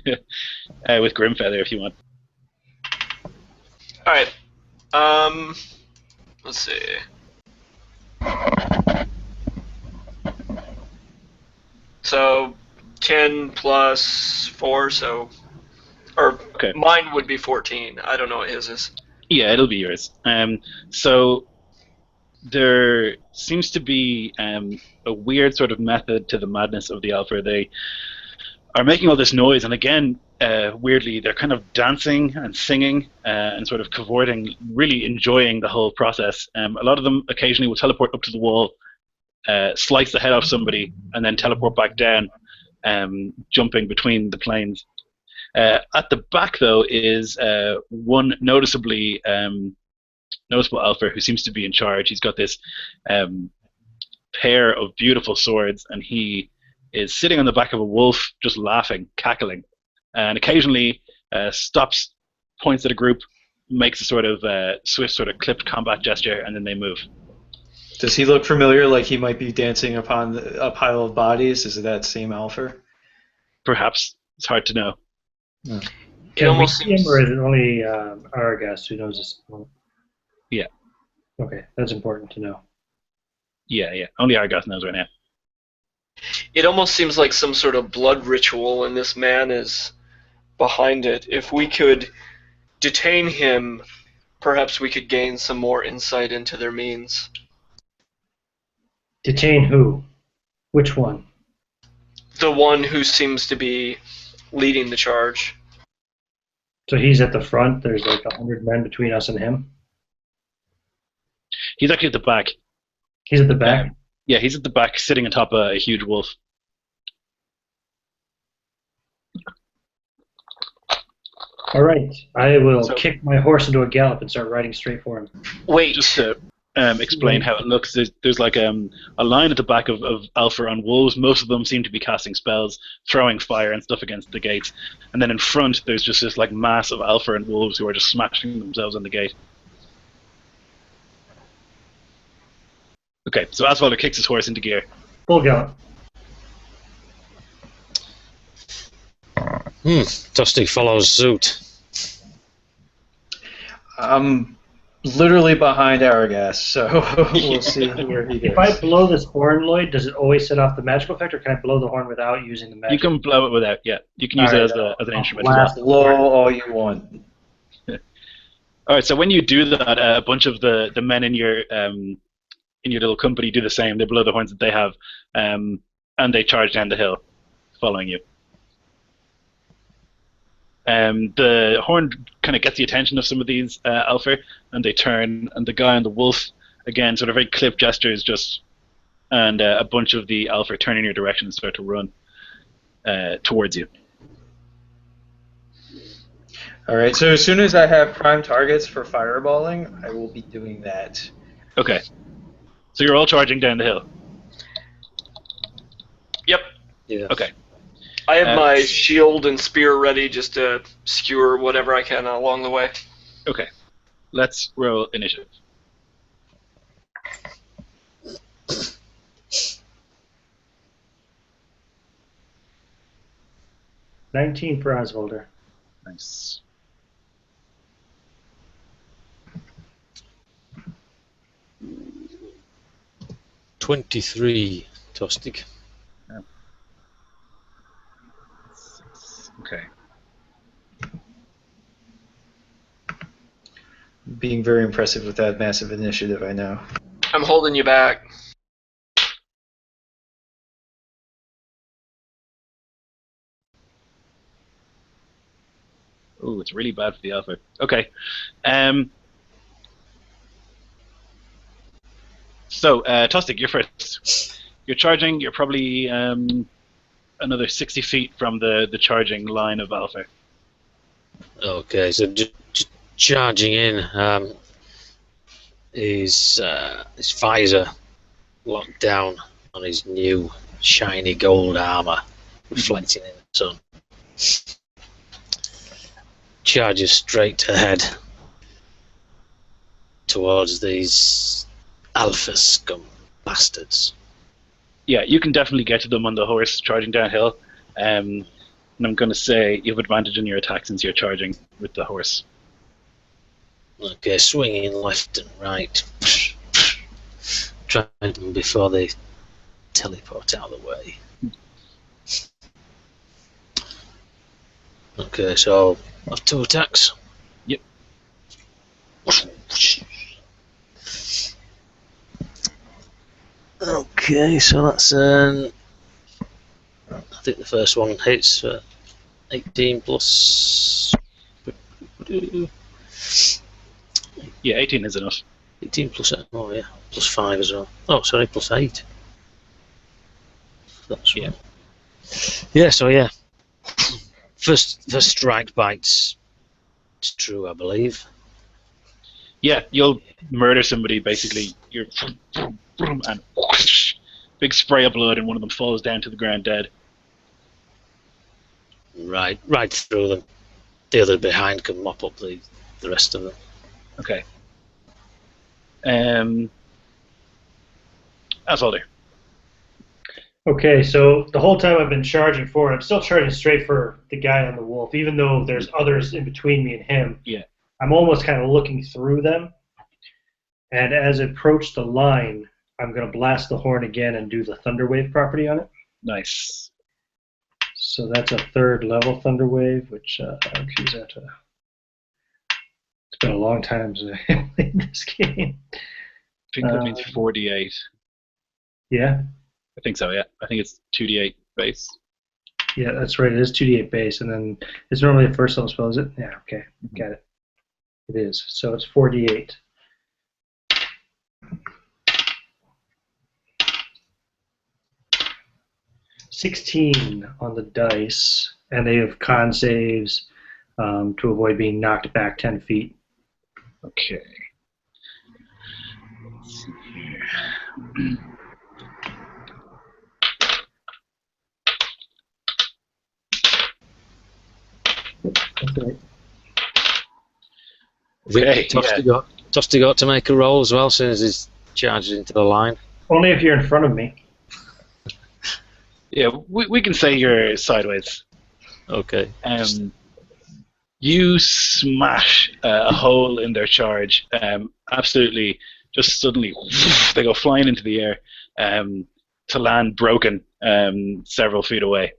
with Grimfeather if you want. All right. Let's see. So 10 plus 4, so Okay. mine would be 14. I don't know what his is. Yeah, it'll be yours. So there seems to be a weird sort of method to the madness of the Alpha. They are making all this noise, and again, weirdly, they're kind of dancing and singing and sort of cavorting, really enjoying the whole process. A lot of them occasionally will teleport up to the wall, slice the head off somebody, and then teleport back down, jumping between the planes. At the back, though, is one noticeable alpha who seems to be in charge. He's got this pair of beautiful swords, and he is sitting on the back of a wolf, just laughing, cackling, and occasionally stops, points at a group, makes a sort of swift, sort of clipped combat gesture, and then they move. Does he look familiar, like he might be dancing upon a pile of bodies? Is it that same Alpha? Perhaps. It's hard to know. No. It Can we almost see him, seems. or is it only Aragast who knows this? Yeah. Okay, that's important to know. Yeah. Only Argos knows right now. It almost seems like some sort of blood ritual, and this man is behind it. If we could detain him, perhaps we could gain some more insight into their means. Detain who? Which one? The one who seems to be leading the charge. So he's at the front. There's like 100 men between us and him. He's actually at the back. He's at the back. Yeah, he's at the back, sitting on top of a huge wolf. All right, I will So- kick my horse into a gallop and start riding straight for him. Wait. Just to explain how it looks, there's like a line at the back of Alpha on wolves. Most of them seem to be casting spells, throwing fire and stuff against the gates. And then in front, there's just this like mass of Alpha and wolves who are just smashing themselves on the gate. Okay, so Asvalder kicks his horse into gear. Full gallop. Tostig follows suit. I'm literally behind Aragast, so we'll see where he goes. If I blow this horn, Lloyd, does it always set off the magical effect, or can I blow the horn without using the magic? You can blow it without, yeah. You can use it as an instrument as blast well. Blow all you want. All right, so when you do that, a bunch of the men in your little company do the same. They blow the horns that they have, and they charge down the hill, following you. The horn kind of gets the attention of some of these Alpha, and they turn, and the guy on the wolf, again, sort of very clip gestures, and a bunch of the Alpha turn in your direction and start to run towards you. All right, so as soon as I have prime targets for fireballing, I will be doing that. Okay. So you're all charging down the hill. Yep. Yeah. Okay. I have my shield and spear ready just to skewer whatever I can along the way. Okay. Let's roll initiative. $19 for Oswalder. Nice. $23, Tostig. Okay. Being very impressive with that massive initiative, I know. I'm holding you back. Ooh, it's really bad for the Alpha. Okay. So, Tostig, you're first. You're charging. You're probably another 60 feet from the charging line of Alpha. Okay, so just charging in, his visor locked down on his new shiny gold armor, reflecting in the sun. Charges straight ahead towards these Alpha scum bastards. Yeah, you can definitely get to them on the horse charging downhill. And I'm going to say you have advantage in your attack since you're charging with the horse. Okay, swinging left and right. Trying them before they teleport out of the way. Okay, so I have 2 attacks. Yep. Okay, so that's I think the first one hits 18 plus. Yeah, 18 is enough. 18 plus, oh yeah, plus 5 as well. Oh, sorry, plus 8. That's Yeah. right. Yeah, so yeah. First strike bites. It's true, I believe. Yeah, you'll murder somebody basically. You're and whoosh, big spray of blood, and one of them falls down to the ground dead. Right through them. The other behind can mop up the rest of them. Okay. Asvalder. Okay, so the whole time I've been charging forward, I'm still charging straight for the guy on the wolf, even though there's others in between me and him. Yeah. I'm almost kind of looking through them, and as I approach the line, I'm going to blast the horn again and do the Thunder Wave property on it. Nice. So that's a 3rd level Thunder Wave, which increase that to... It's been a long time since I played this game. I think that means 48. Yeah? I think so, yeah. I think it's 2d8 base. Yeah, that's right. It is 2d8 base, and then it's normally a first level spell, is it? Yeah, okay. Got it. It is. So it's 4d8. $16 on the dice, and they have con saves to avoid being knocked back 10 feet. Okay. Let's see here. That's right. Okay, Toasty got to make a roll as well as soon as he's charged into the line. Only if you're in front of me. Yeah, we can say you're sideways. Okay. You smash a hole in their charge. Absolutely, just suddenly, they go flying into the air to land broken several feet away.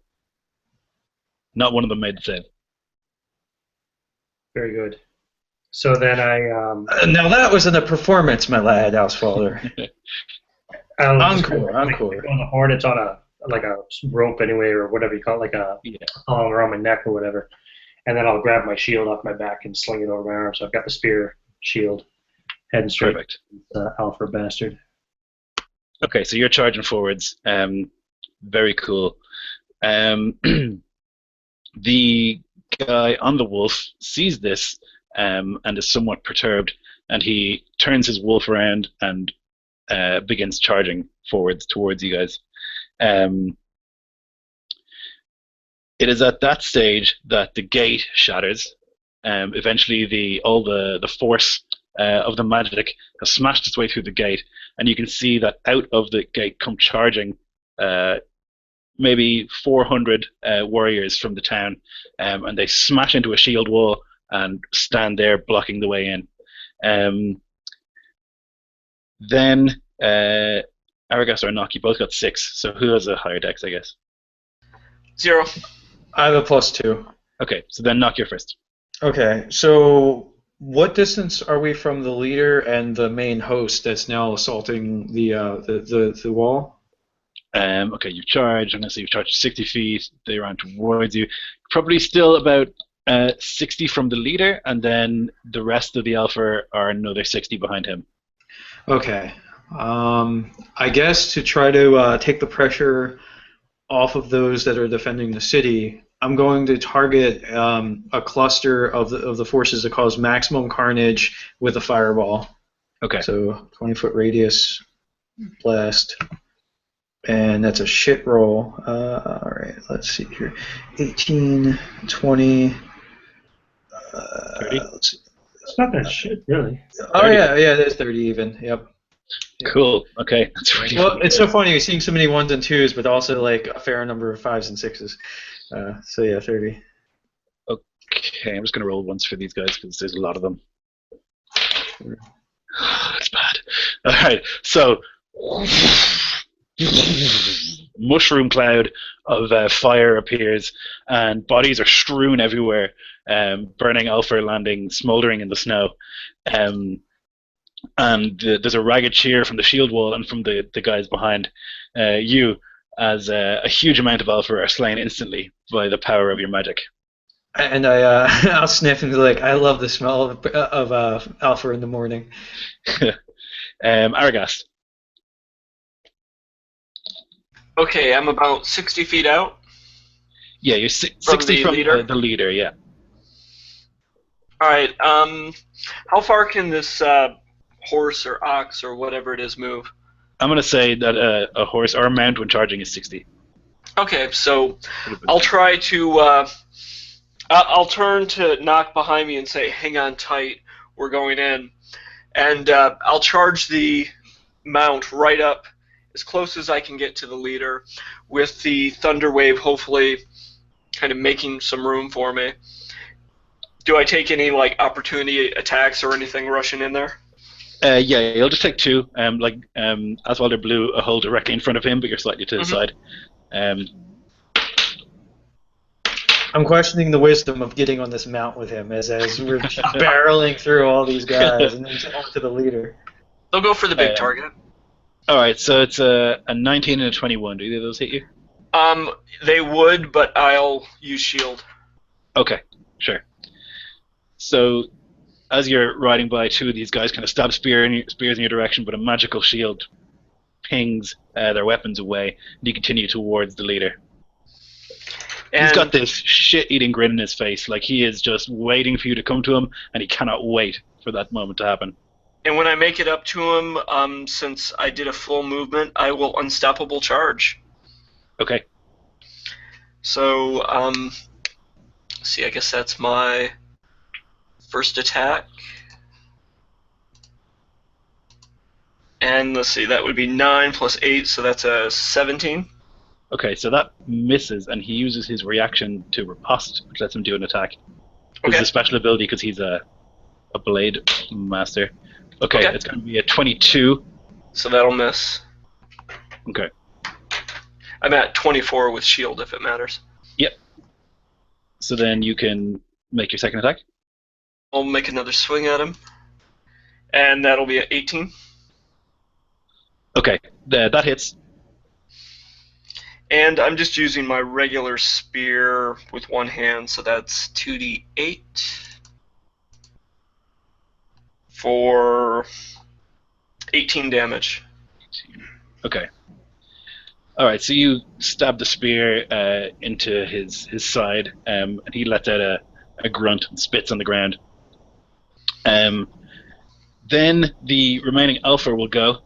Not one of them made the save. Very good. So then I... Now that wasn't a performance, my lad, Asvalder. Encore. On the horn, it's on a rope anyway, or whatever you call it, like a thong around my neck or whatever. And then I'll grab my shield off my back and sling it over my arm. So I've got the spear shield heading straight. Perfect. Alpha bastard. Okay, so you're charging forwards. Very cool. The guy on the wolf sees this and is somewhat perturbed, and he turns his wolf around and begins charging forwards towards you guys. It is at that stage that the gate shatters. Eventually, all the force of the magic has smashed its way through the gate, and you can see that out of the gate come charging maybe 400 warriors from the town, and they smash into a shield wall and stand there blocking the way in. Then Aragast or Nock, you both got 6, so who has a higher dex, I guess? 0. I have a +2. Okay, so then Nock, you're first. Okay, so what distance are we from the leader and the main host that's now assaulting the wall? Okay, you've charged. I'm going to say you've charged 60 feet. They ran towards you. Probably still about 60 from the leader, and then the rest of the Alpha are another 60 behind him. Okay. I guess to try to take the pressure off of those that are defending the city, I'm going to target a cluster of the forces that cause maximum carnage with a fireball. Okay. So 20-foot radius blast. And that's a shit roll. All right, let's see here. 18, 20. 30? Let's see. It's not that shit, really. Oh, 30. yeah, that's 30 even. Yep. Cool. Okay, that's really Well, fun. it's so funny. You're seeing so many 1s and 2s, but also like a fair number of 5s and 6s. So yeah, 30. Okay, I'm just going to roll once for these guys because there's a lot of them. That's bad. All right, so mushroom cloud of fire appears, and bodies are strewn everywhere, burning Alpha, landing, smoldering in the snow. And there's a ragged cheer from the shield wall and from the guys behind you, as a huge amount of Alpha are slain instantly by the power of your magic. And I'll sniff and be like, I love the smell of Alpha in the morning. Aragast. Okay, I'm about 60 feet out. Yeah, you're 60 from leader? the leader, yeah. All right. How far can this horse or ox or whatever it is move? I'm going to say that a horse or a mount when charging is 60. Okay, so I'll try to. I'll turn to Knock behind me and say, "Hang on tight, we're going in," and I'll charge the mount right up as close as I can get to the leader, with the thunder wave hopefully kind of making some room for me. Do I take any like opportunity attacks or anything rushing in there? Yeah, you'll just take two. Aswalder blew a hole directly in front of him, but you're slightly to the side. I'm questioning the wisdom of getting on this mount with him as we're just barreling through all these guys and then to the leader. They'll go for the big target. All right, so it's a 19 and a 21. Do either of those hit you? They would, but I'll use shield. Okay, sure. So, as you're riding by, two of these guys kind of stab spears in your direction, but a magical shield pings their weapons away, and you continue towards the leader. And he's got this shit-eating grin in his face, like he is just waiting for you to come to him, and he cannot wait for that moment to happen. And when I make it up to him, since I did a full movement, I will unstoppable charge. Okay. So, see, I guess that's my first attack. And let's see, that would be 9 plus 8, so that's a 17. Okay, so that misses, and he uses his reaction to riposte, which lets him do an attack. Okay. It's a special ability because he's a blade master. Okay, it's going to be a 22. So that'll miss. Okay. I'm at 24 with shield, if it matters. Yep. So then you can make your second attack. I'll make another swing at him. And that'll be at 18. Okay, that hits. And I'm just using my regular spear with one hand, so that's 2d8 for 18 damage. Okay. All right, so you stab the spear into his side, and he lets out a grunt and spits on the ground. Then the remaining alpha will go.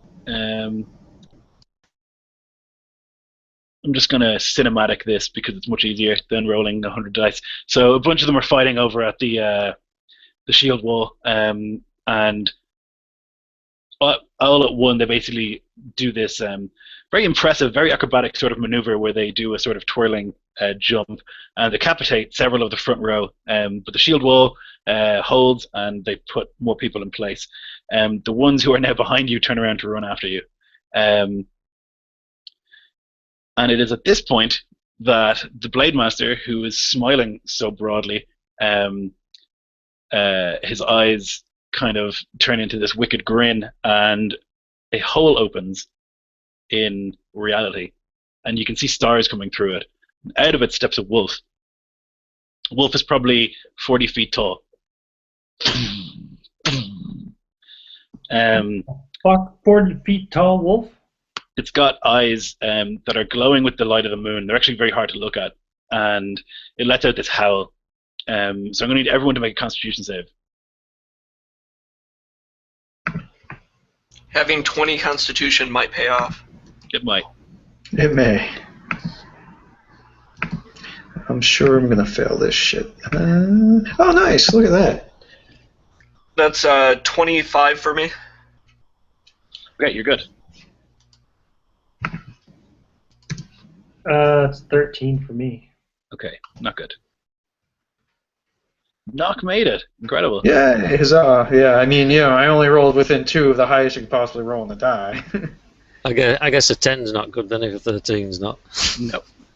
I'm just going to cinematic this because it's much easier than rolling 100 dice. So a bunch of them are fighting over at the shield wall, and all at one they basically do this very impressive, very acrobatic sort of maneuver where they do a sort of twirling jump and decapitate several of the front row. But the shield wall holds, and they put more people in place. The ones who are now behind you turn around to run after you. And it is at this point that the Blade Master, who is smiling so broadly, his eyes kind of turn into this wicked grin, and a hole opens in reality, and you can see stars coming through it. Out of it steps a wolf. Wolf is probably 40 feet tall. 40 feet tall wolf? It's got eyes that are glowing with the light of the moon. They're actually very hard to look at, and it lets out this howl. So I'm going to need everyone to make a Constitution save. Having 20 Constitution might pay off. It might. It may. I'm sure I'm gonna fail this shit. Oh, nice! Look at that. That's 25 for me. Okay, you're good. It's 13 for me. Okay, not good. Knock made it. Incredible. Yeah, huzzah. Yeah, I mean, I only rolled within 2 of the highest you could possibly roll on the die. I guess a 10's not good then if a 13's not.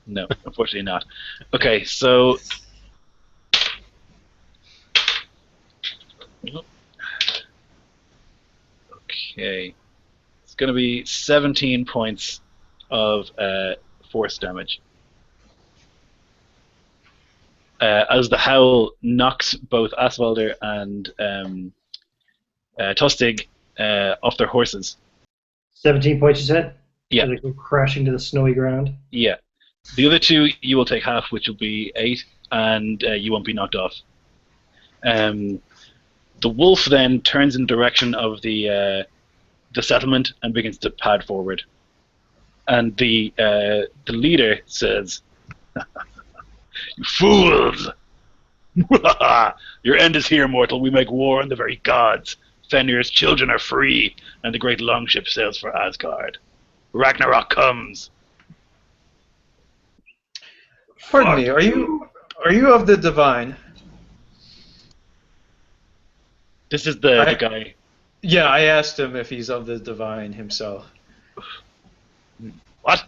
No, unfortunately not. Okay, so it's going to be 17 points of force damage. As the howl knocks both Aswalder and Tostig off their horses. 17 points, you said? Yeah. So they go crashing to the snowy ground? Yeah. The other 2, you will take half, which will be 8, and you won't be knocked off. The wolf then turns in the direction of the settlement and begins to pad forward. And the leader says, "You fools! Your end is here, mortal. We make war on the very gods. Fenrir's children are free, and the great longship sails for Asgard. Ragnarok comes. Pardon me. Are you of the divine? This is the guy. Yeah, I asked him if he's of the divine himself. What?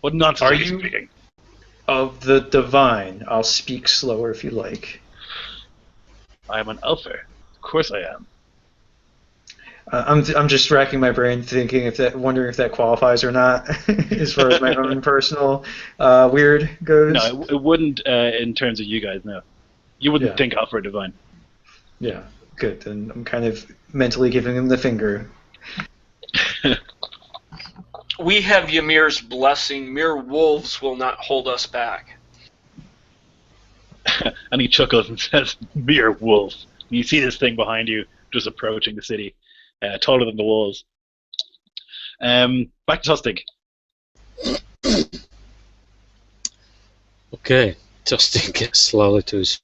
What nonsense Are are you you- speaking? Of the divine. I'll speak slower if you like. I am an elfer. Of course I am. I'm just racking my brain, wondering if that qualifies or not, as far as my own personal weird goes. No, it wouldn't in terms of you guys, no. You wouldn't Yeah. think elfer divine. Yeah, good. Then I'm kind of mentally giving him the finger. We have Ymir's blessing. Mere wolves will not hold us back. And he chuckles and says, mere wolf. And you see this thing behind you just approaching the city, taller than the walls. Back to Tostig. Okay, Tustin gets slowly to his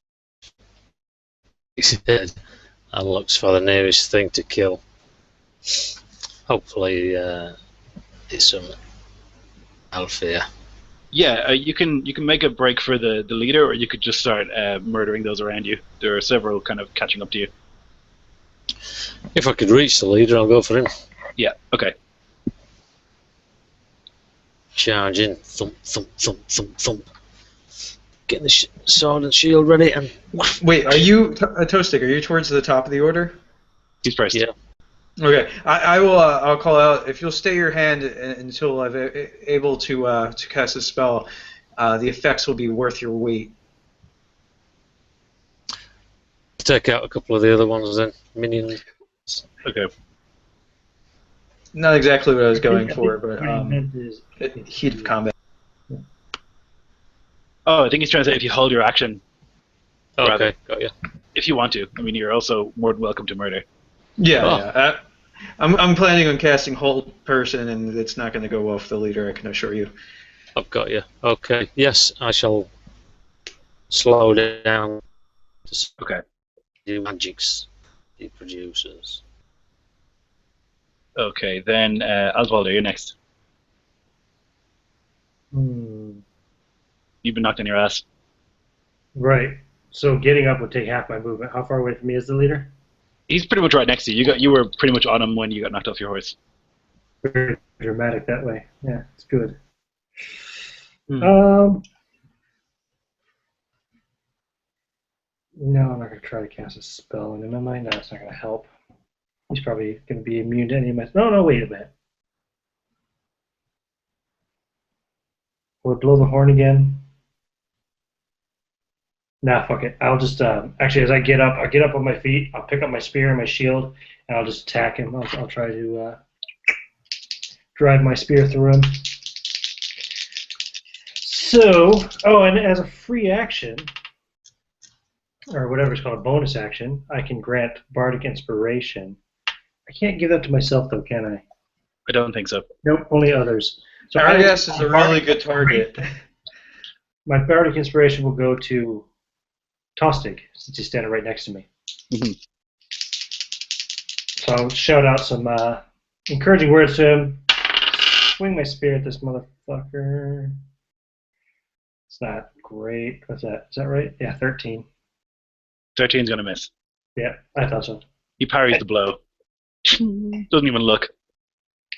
head and looks for the nearest thing to kill. Hopefully, it's some Alfea. Yeah, you can make a break for the leader, or you could just start murdering those around you. There are several kind of catching up to you. If I could reach the leader, I'll go for him. Yeah, okay. Charge in, thump, thump, thump, thump, thump. Getting the sword and shield ready, and Wait, are you Toastic? Are you towards the top of the order? He's first. yeah. Okay, I will. I'll call out if you'll stay your hand until I'm able to cast a spell. The effects will be worth your weight. Take out a couple of the other ones then, minions. Okay. Not exactly what I was going for, but Is heat of combat. Oh, I think he's trying to say if you hold your action, Okay, Rather. got you. if you want to. I mean, you're also more than welcome to murder. Yeah, Oh. yeah. I'm planning on casting hold person, and it's not going to go off the leader. I can assure you. I've got you. Okay, yes, I shall slow down to Okay. the magics he produces. Okay, then Oswaldo, you're next. You've been knocked on your ass. Right. So getting up would take half my movement. How far away from me is the leader? He's pretty much right next to you. You were pretty much on him when you got knocked off your horse. Very dramatic that way. Yeah, it's good. Hmm. No, I'm not going to try to cast a spell on him, am I? No, it's not going to help. He's probably going to be immune to any of my... No, wait a minute. Will it blow the horn again? Nah, fuck it. I'll just... actually, as I get up, I'll get up on my feet. I'll pick up my spear and my shield, and I'll just attack him. I'll try to drive my spear through him. So... Oh, and as a free action... or whatever it's called, a bonus action, I can grant Bardic Inspiration. I can't give that to myself, though, can I? I don't think so. Nope, only others. So Argas is a really good target. My Bardic Inspiration will go to Tostig, since he's standing right next to me. Mhm. So I'll shout out some encouraging words to him. Swing my spear at this motherfucker. It's not great. What's that? Is that right? Yeah, 13. 13's going to miss. Yeah, I thought so. He parries the blow. Doesn't even look.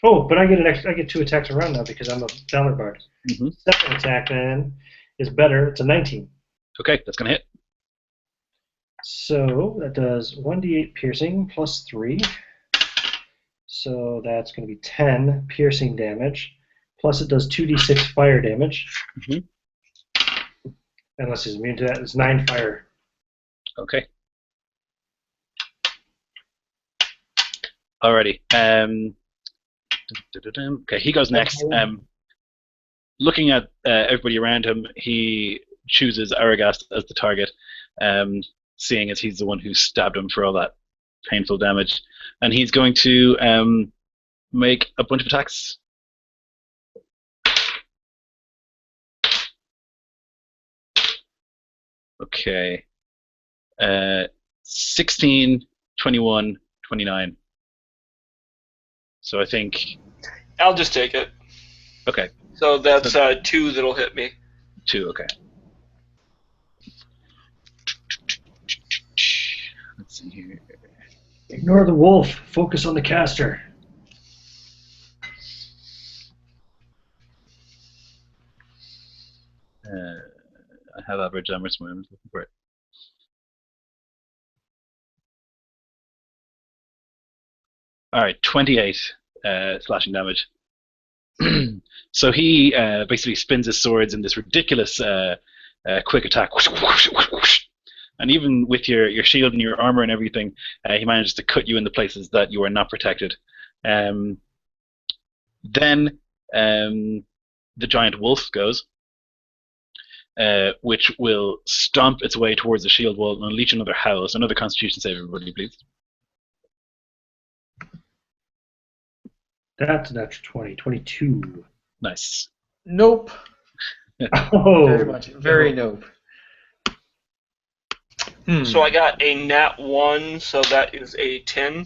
Oh, but I get 2 attacks around now because I'm a Valor Bard. Mhm. Second attack then is better. It's a 19. Okay, that's going to hit. So that does 1d8 piercing plus 3. So that's going to be 10 piercing damage. Plus it does 2d6 fire damage. Mhm. Unless he's immune to that. It's 9 fire. Okay. Alrighty. Okay, he goes next. Looking at everybody around him, he chooses Aragast as the target, seeing as he's the one who stabbed him for all that painful damage. And he's going to make a bunch of attacks. Okay. 16, 21, 29. So I think I'll just take it. Okay, So that's 2 that'll hit me. 2. Okay. Let's see here. Ignore the wolf. Focus on the caster. I have average damage somewhere. I'm just looking for it. All right, 28 slashing damage. So he basically spins his swords in this ridiculous quick attack. And even with your shield and your armor and everything, he manages to cut you in the places that you are not protected. Then the giant wolf goes, which will stomp its way towards the shield wall and unleash another howl. So another Constitution save, everybody, please. That's an extra 20. 22. Nice. Nope. Oh, Very much. Very nope. So I got a nat 1, so that is a 10.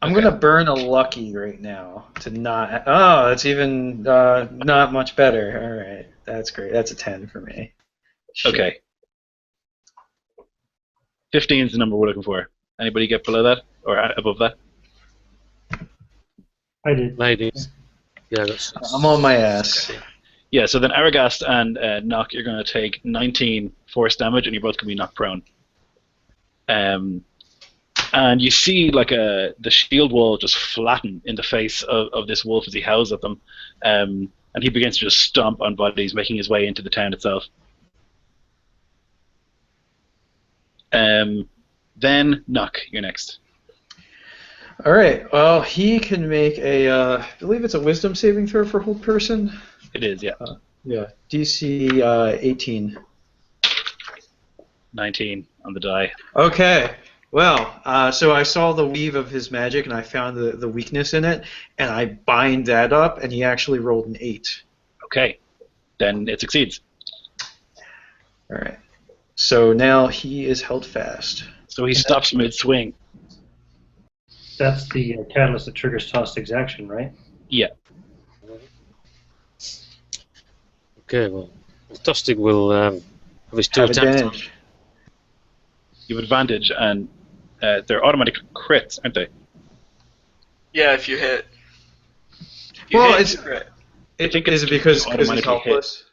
I'm gonna burn a lucky right now to not. Oh, that's even not much better. All right, that's great. That's a 10 for me. Shit. Okay. 15 is the number we're looking for. Anybody get below that or above that? I did. Ladies. Yeah, that's. I'm on my ass. Yeah, so then Aragast and Nock, you're going to take 19 force damage, and you're both going to be knocked prone. And you see like the shield wall just flatten in the face of this wolf as he howls at them, and he begins to just stomp on bodies, making his way into the town itself. Then Nock, you're next. All right. Well, he can make a. I believe it's a Wisdom saving throw for hold person. It is, yeah. Yeah. DC 18. 19 on the die. Okay. Well, so I saw the weave of his magic, and I found the weakness in it, and I bind that up, and he actually rolled an 8. Okay, then it succeeds. All right. So now he is held fast. So he stops mid-swing. That's the catalyst that triggers Tostig's action, right? Yeah. Okay, well, Tostig will have his 2 Have attacks. advantage. You have advantage, and they're automatic crits, aren't they? Yeah, if you hit. If you Well, hit, it's. you crit. I think Is it's it because he's automatically helpless?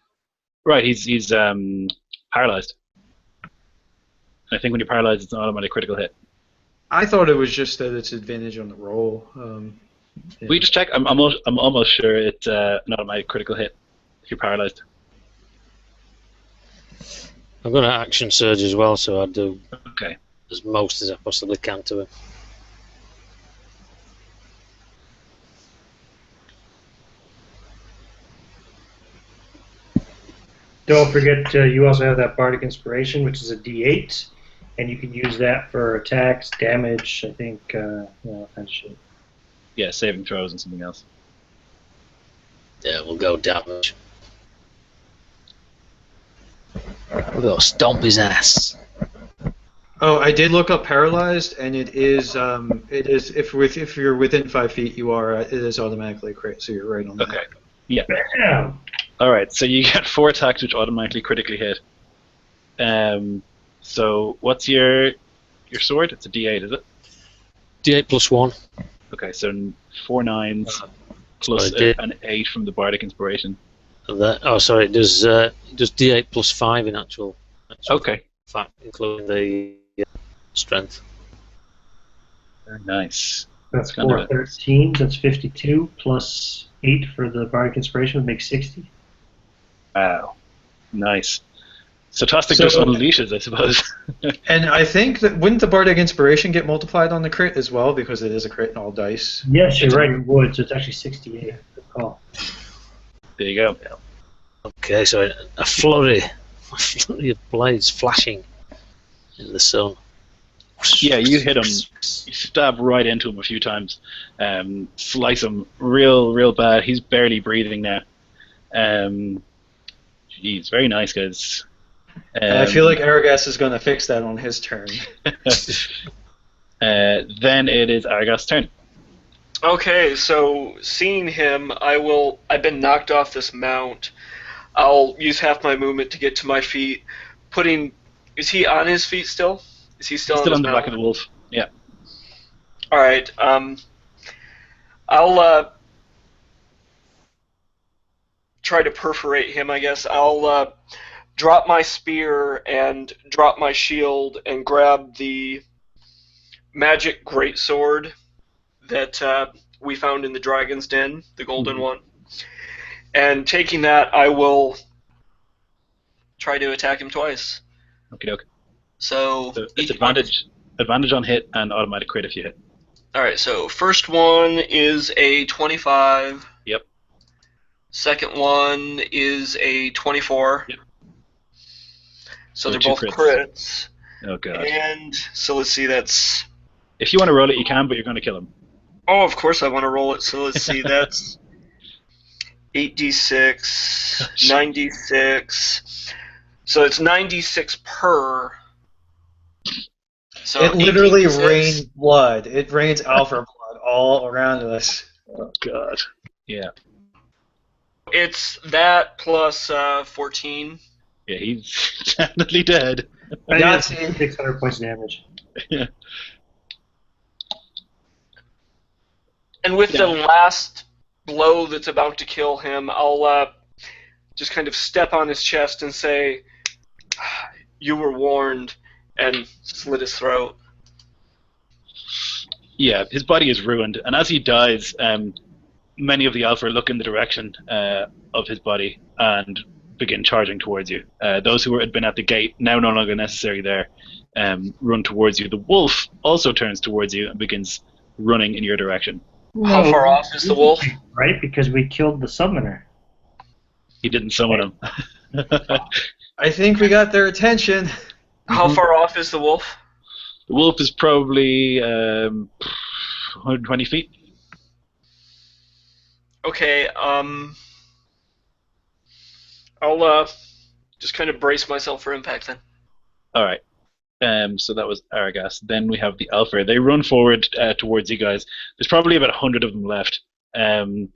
Right, he's paralyzed. And I think when you're paralyzed, it's an automatic critical hit. I thought it was just that it's advantage on the roll. Yeah. We just check. I'm almost sure it's an automatic critical hit if you're paralyzed. I'm going to action surge as well, so I do Okay. as most as I possibly can to him. Don't forget, you also have that Bardic Inspiration, which is a D8, and you can use that for attacks, damage, I think, all kinds of shit. Yeah, saving throws and something else. Yeah, we'll go damage. We'll go stomp his ass. Oh, I did look up paralyzed, and it is if you're within 5 feet, it is automatically a crit. So you're right on that. Okay. Yeah. Bam! All right. So you get 4 attacks which automatically critically hit. So what's your sword? It's a D8, is it? D8 plus 1. Okay. So 4 9s plus an 8 from the Bardic Inspiration. Sorry, it does D8 plus 5 in actual Okay. fact, including the strength. Very nice. That's kind of 4 13, that's 52, plus 8 for the Bardic Inspiration would make 60. Wow. Nice. So Tostig So- just unleashes, I suppose. And I think that wouldn't the Bardic Inspiration get multiplied on the crit as well because it is a crit in all dice? Yes, you're right, it would, so it's actually 68. Good call. There you go. Okay, so a flurry of blades flashing in the sun. Yeah, you hit him. You stab right into him a few times. Slice him real bad. He's barely breathing now. Jeez, very nice, guys. I feel like Aragast is going to fix that on his turn. Then it is Aragast's turn. Okay, so seeing him, I've been knocked off this mount. I'll use half my movement to get to my feet. Putting, is he on his feet still? Is he He's still on still his on the back of mount? the wolf. Yeah. All right. I'll try to perforate him. I guess I'll drop my spear and drop my shield and grab the magic greatsword that we found in the dragon's den, the golden Mhm. one. And taking that, I will try to attack him twice. Okay, okay. So So it's each one is. advantage on hit and automatic crit if you hit. All right. So first one is a 25. Yep. Second one is a 24. Yep. So So they're two both crits. crits. Oh god. And so let's see. That's. If you want to roll it, you can, but you're going to kill him. Oh, of course I want to roll it. So let's see. That's 8d6, 9d6. So it's 9d6 per. So It literally 18d6. rains blood. It rains alpha blood all around us. Oh god. Yeah. It's that plus 14. Yeah, he's definitely dead. I think that's Yahtzee. 600 points of damage. And with Yeah. the last blow that's about to kill him, I'll just kind of step on his chest and say, "You were warned," and slit his throat. Yeah, his body is ruined, and as he dies, many of the Alpha look in the direction of his body and begin charging towards you. Those who had been at the gate, now no longer necessary there, run towards you. The wolf also turns towards you and begins running in your direction. How far off is the wolf? Right, because we killed the summoner. He didn't summon him. The I think we got their attention. How far off is the wolf? wolf is probably 120 feet. Okay, I'll just kind of brace myself for impact then. All right. So that was Argas. Then we have the Alpha. They run forward towards you guys. There's probably about 100 of them left. And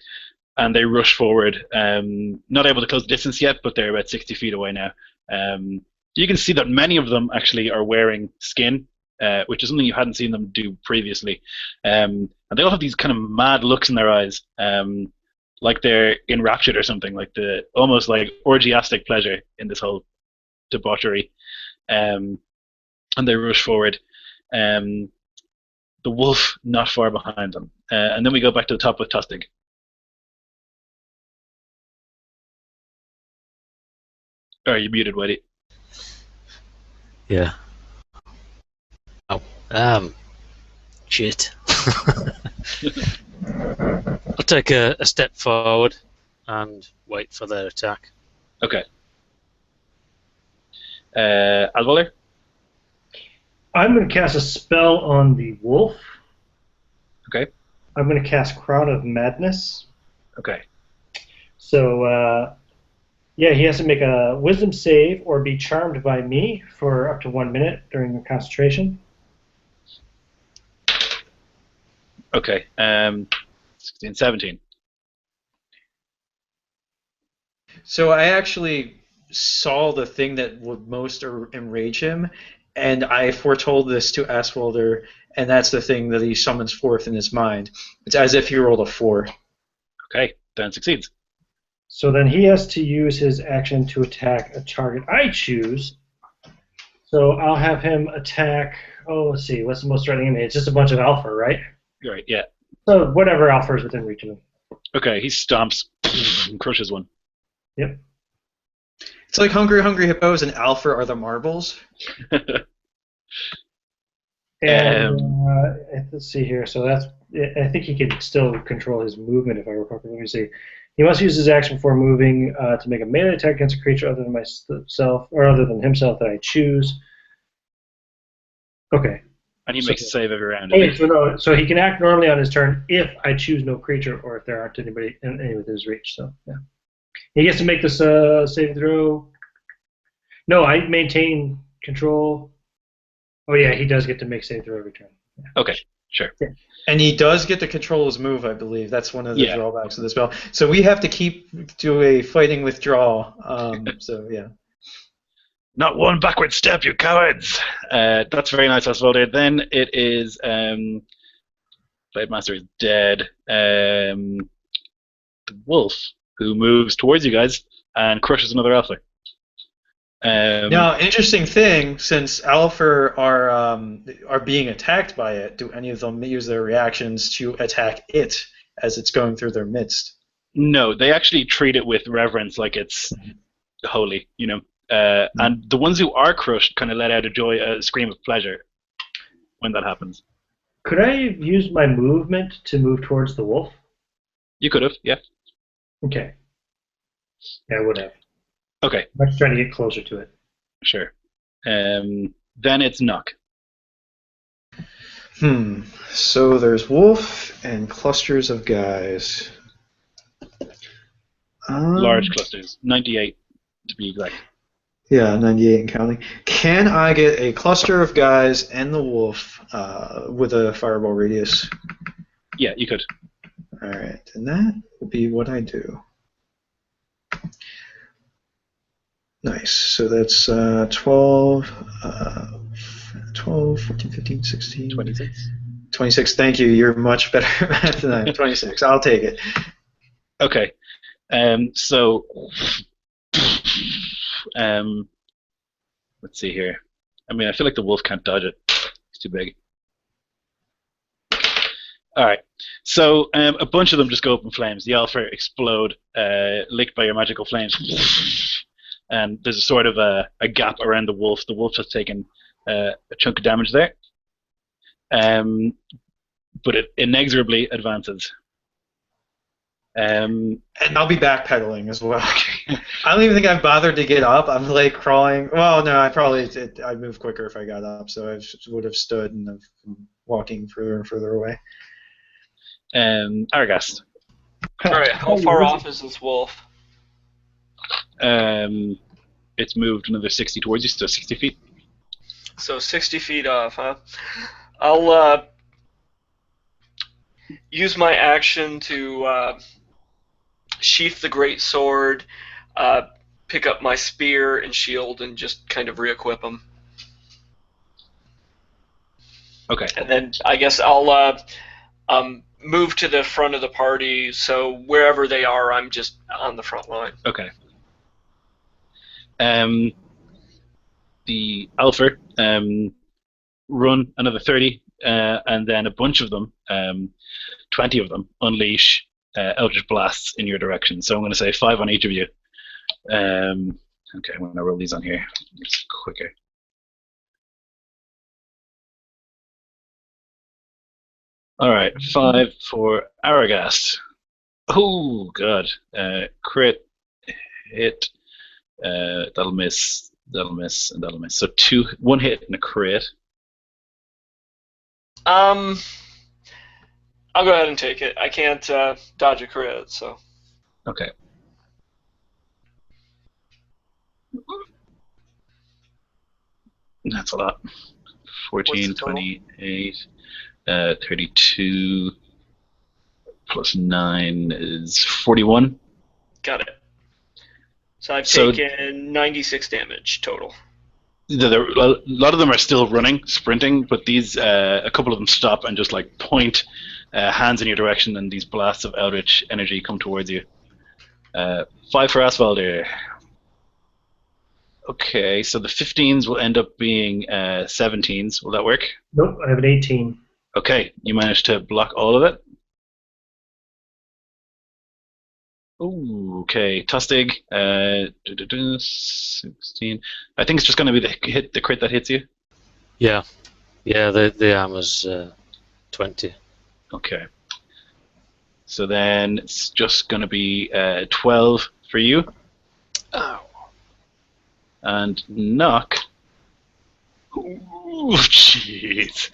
they rush forward. Not able to close the distance yet, but they're about 60 feet away now. You can see that many of them actually are wearing skin, which is something you hadn't seen them do previously. And they all have these kind of mad looks in their eyes, like they're enraptured or something, like the almost like orgiastic pleasure in this whole debauchery. And they rush forward. The wolf not far behind them. And then we go back to the top with Tostig. Oh, you muted, Whitey. Yeah. Oh, shit. I'll take a step forward and wait for their attack. Okay. Alvoller? I'm going to cast a spell on the wolf. Okay. I'm going to cast Crown of Madness. Okay. So, yeah, he has to make a wisdom save or be charmed by me for up to 1 minute during the concentration. Okay. 16, 17. So I actually saw the thing that would most enrage him, and I foretold this to Aswalder, and that's the thing that he summons forth in his mind. It's as if he rolled a 4. Okay. Then succeeds. So then he has to use his action to attack a target I choose. So I'll have him attack. Oh, let's see. What's the most threatening enemy? It's just a bunch of alpha, right? You're right. Yeah. So whatever alpha is within reach of him. Okay. He stomps and crushes one. Yep. It's like Hungry Hungry Hippos and Alpha are the marbles. And let's see here. So that's. I think he can still control his movement if I recall. Let me see. He must use his action before moving to make a melee attack against a creature other than myself or other than himself that I choose. Okay. And he makes a save every round. Okay, so he can act normally on his turn if I choose no creature or if there aren't any within his reach. So yeah, he gets to make this saving throw. No, I maintain control. Oh yeah, he does get to make saving throw every turn. Yeah. Okay, sure. Yeah. And he does get to control his move, I believe. That's one of the Yeah. drawbacks of the spell. So we have to do a fighting withdraw. So yeah. Not one backward step, you cowards! That's very nice, Oswalder. Then it is Blade Master is dead. The wolf, who moves towards you guys and crushes another alpha. Now, interesting thing, since alpha are being attacked by it, do any of them use their reactions to attack it as it's going through their midst? No, they actually treat it with reverence, like it's holy, you know. And the ones who are crushed kind of let out a scream of pleasure when that happens. Could I use my movement to move towards the wolf? You could have, yeah. Okay. Yeah, I would have. Okay, I'm just trying to get closer to it. sure. Then it's Knock. So there's wolf and clusters of guys. Large clusters, 98 to be exact. Yeah, 98 and counting. Can I get a cluster of guys and the wolf with a fireball radius? Yeah, you could. All right, and that will be what I do. Nice. So that's 12, 14, 15, 16. 26. 26. Thank you. You're much better at math than I am. 26. I'll take it. Okay. So, let's see here. I mean, I feel like the wolf can't dodge it. It's too big. All right. So, a bunch of them just go up in flames. The alpha explode, licked by your magical flames. And there's a sort of a gap around the wolf. The wolf has taken a chunk of damage there. But it inexorably advances. And I'll be backpedaling as well. I don't even think I've bothered to get up. I'm like crawling. Well, no, I'd move quicker if I got up, so I would have stood and I'm walking further and further away. Aragast. All right, how far off is this wolf? It's moved another 60 towards you, so 60 feet. So 60 feet off, huh? I'll use my action to sheath the great sword, pick up my spear and shield, and just kind of re-equip them. Okay. And then I guess I'll move to the front of the party, so wherever they are, I'm just on the front line. Okay. The alpha run another 30, and then a bunch of them, 20 of them, unleash Eldritch Blasts in your direction. So I'm going to say 5 on each of you. Okay, I'm going to roll these on here. It's quicker. All right, 5 for Aragast. Oh, God. Crit, hit. That'll miss, and that'll miss. So 1 hit and a crit. I'll go ahead and take it. I can't dodge a crit, so. Okay. That's a lot. 14, 28, 32, plus 9 is 41. Got it. So I've taken 96 damage total. A lot of them are still running, sprinting, but these, a couple of them stop and just like point hands in your direction, and these blasts of eldritch energy come towards you. 5 for Asvaldir. Okay, so the 15s will end up being 17s. Will that work? Nope, I have an 18. Okay, you managed to block all of it. Ooh, okay, Tustig, 16. I think it's just going to be the crit that hits you. Yeah, the armor's 20. Okay. So then it's just going to be 12 for you. Oh. And Knock. Ooh, jeez.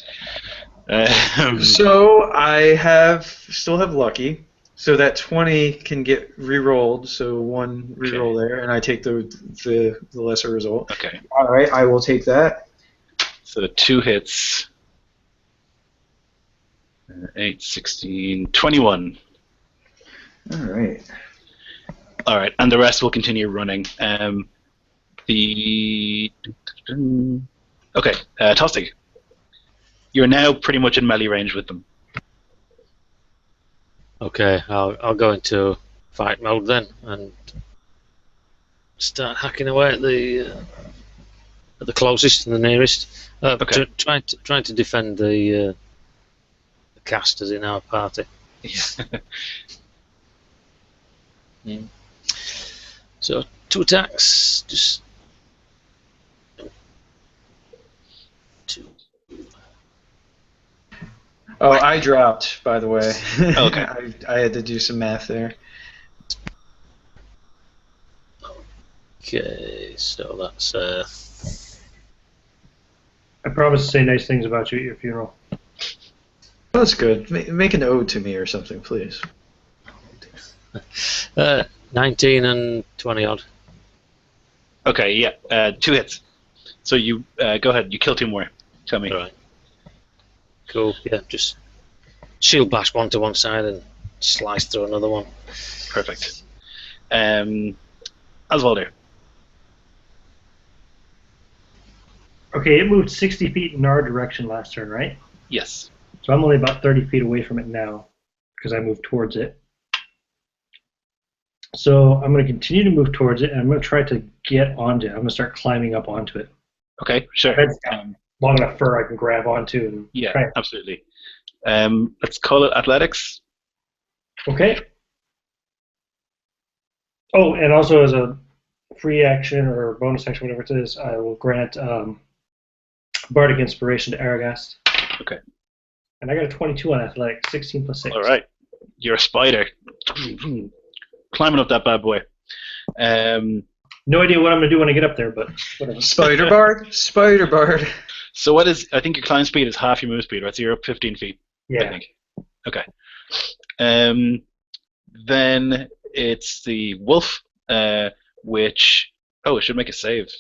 So I still have lucky, so that 20 can get re-rolled. So 1 re-roll there, and I take the lesser result. Okay. All right, I will take that. So 2 hits. 8, 16, 21. All right. All right, and the rest will continue running. The okay, Tostig. You're now pretty much in melee range with them. Okay, I'll go into fight mode then and start hacking away at the closest and the nearest. Okay. Trying to defend the casters in our party. So 2 attacks, just 2. Oh, I dropped, by the way. Okay. I had to do some math there. Okay, so that's I promise to say nice things about you at your funeral. That's good. Make an ode to me or something, please. 19 and 20 odd. Okay, yeah, 2 hits. So you go ahead. You kill 2 more. Tell me. All right. Cool. Yeah, just shield bash one to one side and slice through another one. Perfect. Oswalder. Okay, it moved 60 feet in our direction last turn, right? Yes. So I'm only about 30 feet away from it now because I moved towards it. So I'm going to continue to move towards it, and I'm going to try to get onto it. I'm going to start climbing up onto it. Okay, sure. That's long enough fur I can grab onto. And Yeah, try. absolutely. Let's call it athletics. Okay. Oh, and also as a free action or bonus action, whatever it is, I will grant Bardic Inspiration to Aragast. Okay. And I got a 22 on athletics, 16 plus 6. All right. You're a spider. Climbing up that bad boy. No idea what I'm going to do when I get up there, but whatever. Spider Bard? Spider Bard. So what is, I think your climb speed is half your move speed, right? So you're up 15 feet. I Yeah. think. Okay. Then it's the wolf, which, it should make a save.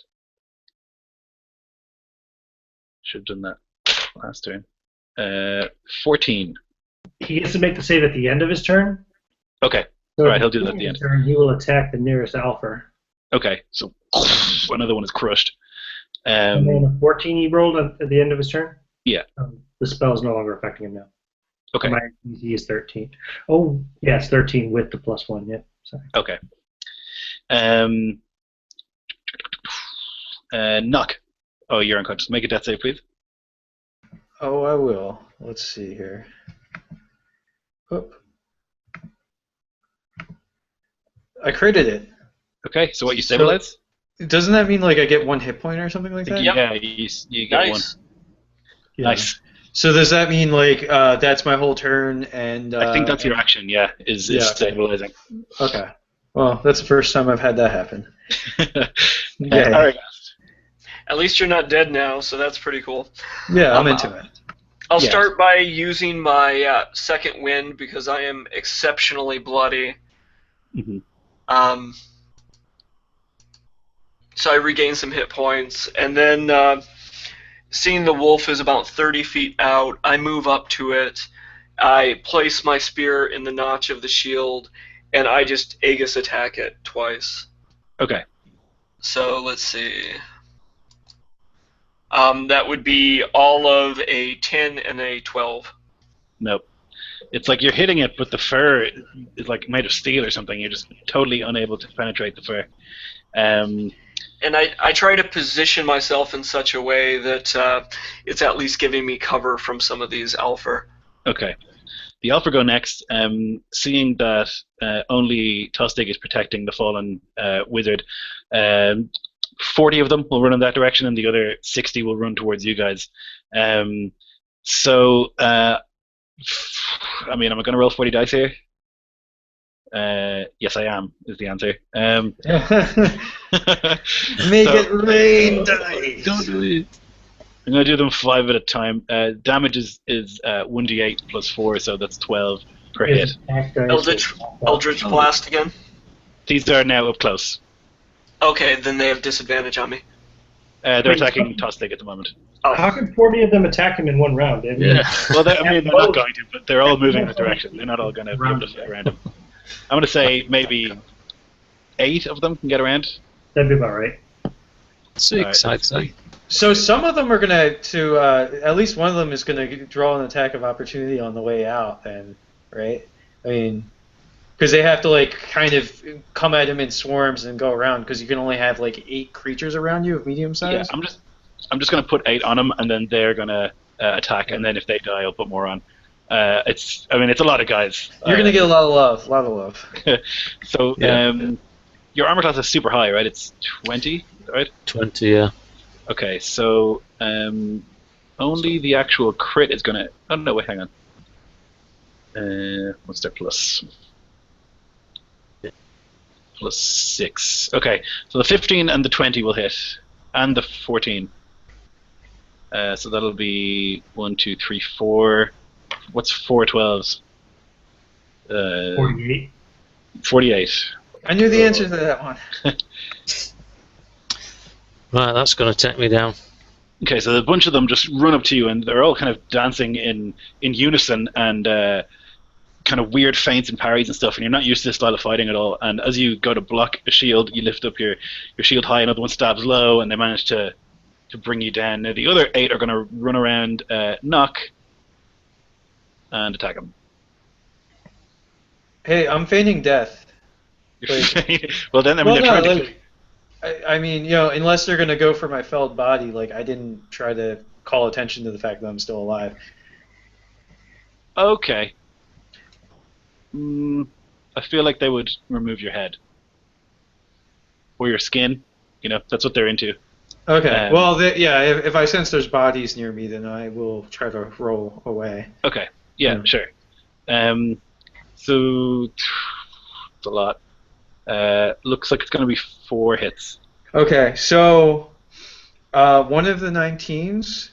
Should have done that last turn. 14. He gets to make the save at the end of his turn. Okay. So All right, he'll do that at the end. Turn, he will attack the nearest alpha. Okay, so another one is crushed. And then a 14 he rolled at the end of his turn? Yeah. The spell is no longer affecting him now. Okay. My DC is 13. Oh, yeah, it's 13 with the +1. Yep. Sorry. Okay. Knock. Oh, you're unconscious. Make a death save, please. Oh, I will. Let's see here. Oop. I critted it. Okay, so what, you stabilize? Doesn't that mean like I get 1 hit point or something like that? Yep. Yeah, you get one. Yeah. Nice. So does that mean like that's my whole turn and I think that's your action, yeah, is Yeah, okay. stabilizing. Okay. Well, that's the first time I've had that happen. Yeah. All right. At least you're not dead now, so that's pretty cool. Yeah, I'm into it. I'll Yeah. start by using my second wind because I am exceptionally bloody. Mhm. So I regain some hit points, and then seeing the wolf is about 30 feet out, I move up to it. I place my spear in the notch of the shield, and I just Aegis attack it twice. Okay. So let's see. That would be all of a 10 and a 12. Nope. It's like you're hitting it, but the fur is like made of steel or something. You're just totally unable to penetrate the fur. And I try to position myself in such a way that it's at least giving me cover from some of these alpha. Okay. The Alpha go next. Seeing that only Tostig is protecting the fallen wizard, 40 of them will run in that direction, and the other 60 will run towards you guys. So, I mean, am I going to roll 40 dice here? Yes, I am, is the answer. Make it rain dice. Don't do it. I'm going to do them 5 at a time. Damage is 1d8 plus 4, so that's 12 per hit. Eldritch Blast again? These are now up close. Okay, then they have disadvantage on me. They're attacking Tostig at the moment. How could 40 of them attack him in one round? I mean, Yeah. Well, they're not going to, but they're all moving in the direction. They're not all going to be able to fit around him. I'm going to say maybe 8 of them can get around. that'd be about right. 6, I'd say. So some of them are gonna at least one of them is gonna draw an attack of opportunity on the way out. Then, right? I mean, because they have to like kind of come at him in swarms and go around because you can only have like 8 creatures around you of medium size. Yeah, I'm just going to put 8 on them, and then they're going to attack, and then if they die, I'll put more on. It's a lot of guys. You're gonna get a lot of love. So Yeah. your armor class is super high, right? It's 20, right? 20, yeah. Okay, so only the actual crit is going to... Oh, no, wait, hang on. What's their plus? Plus 6. Okay, so the 15 and the 20 will hit, and the 14. So that'll be 1, 2, 3, 4. What's 4 12s? 48. 48. I knew the answer to that one. Right, that's going to take me down. Okay, so a bunch of them just run up to you, and they're all kind of dancing in unison and kind of weird feints and parries and stuff, and you're not used to this style of fighting at all. And as you go to block a shield, you lift up your shield high, another one stabs low, and they manage to bring you down. Now, the other 8 are going to run around, knock, and attack him. Hey, I'm feigning death. Well, then, I mean, they're trying to kill you. I mean, unless they're gonna go for my felled body, like I didn't try to call attention to the fact that I'm still alive. Okay. I feel like they would remove your head. Or your skin. That's what they're into. Okay. Well, if I sense there's bodies near me, then I will try to roll away. Okay. Yeah, sure. So, it's a lot. Looks like it's going to be 4 hits. Okay, so one of the 19s,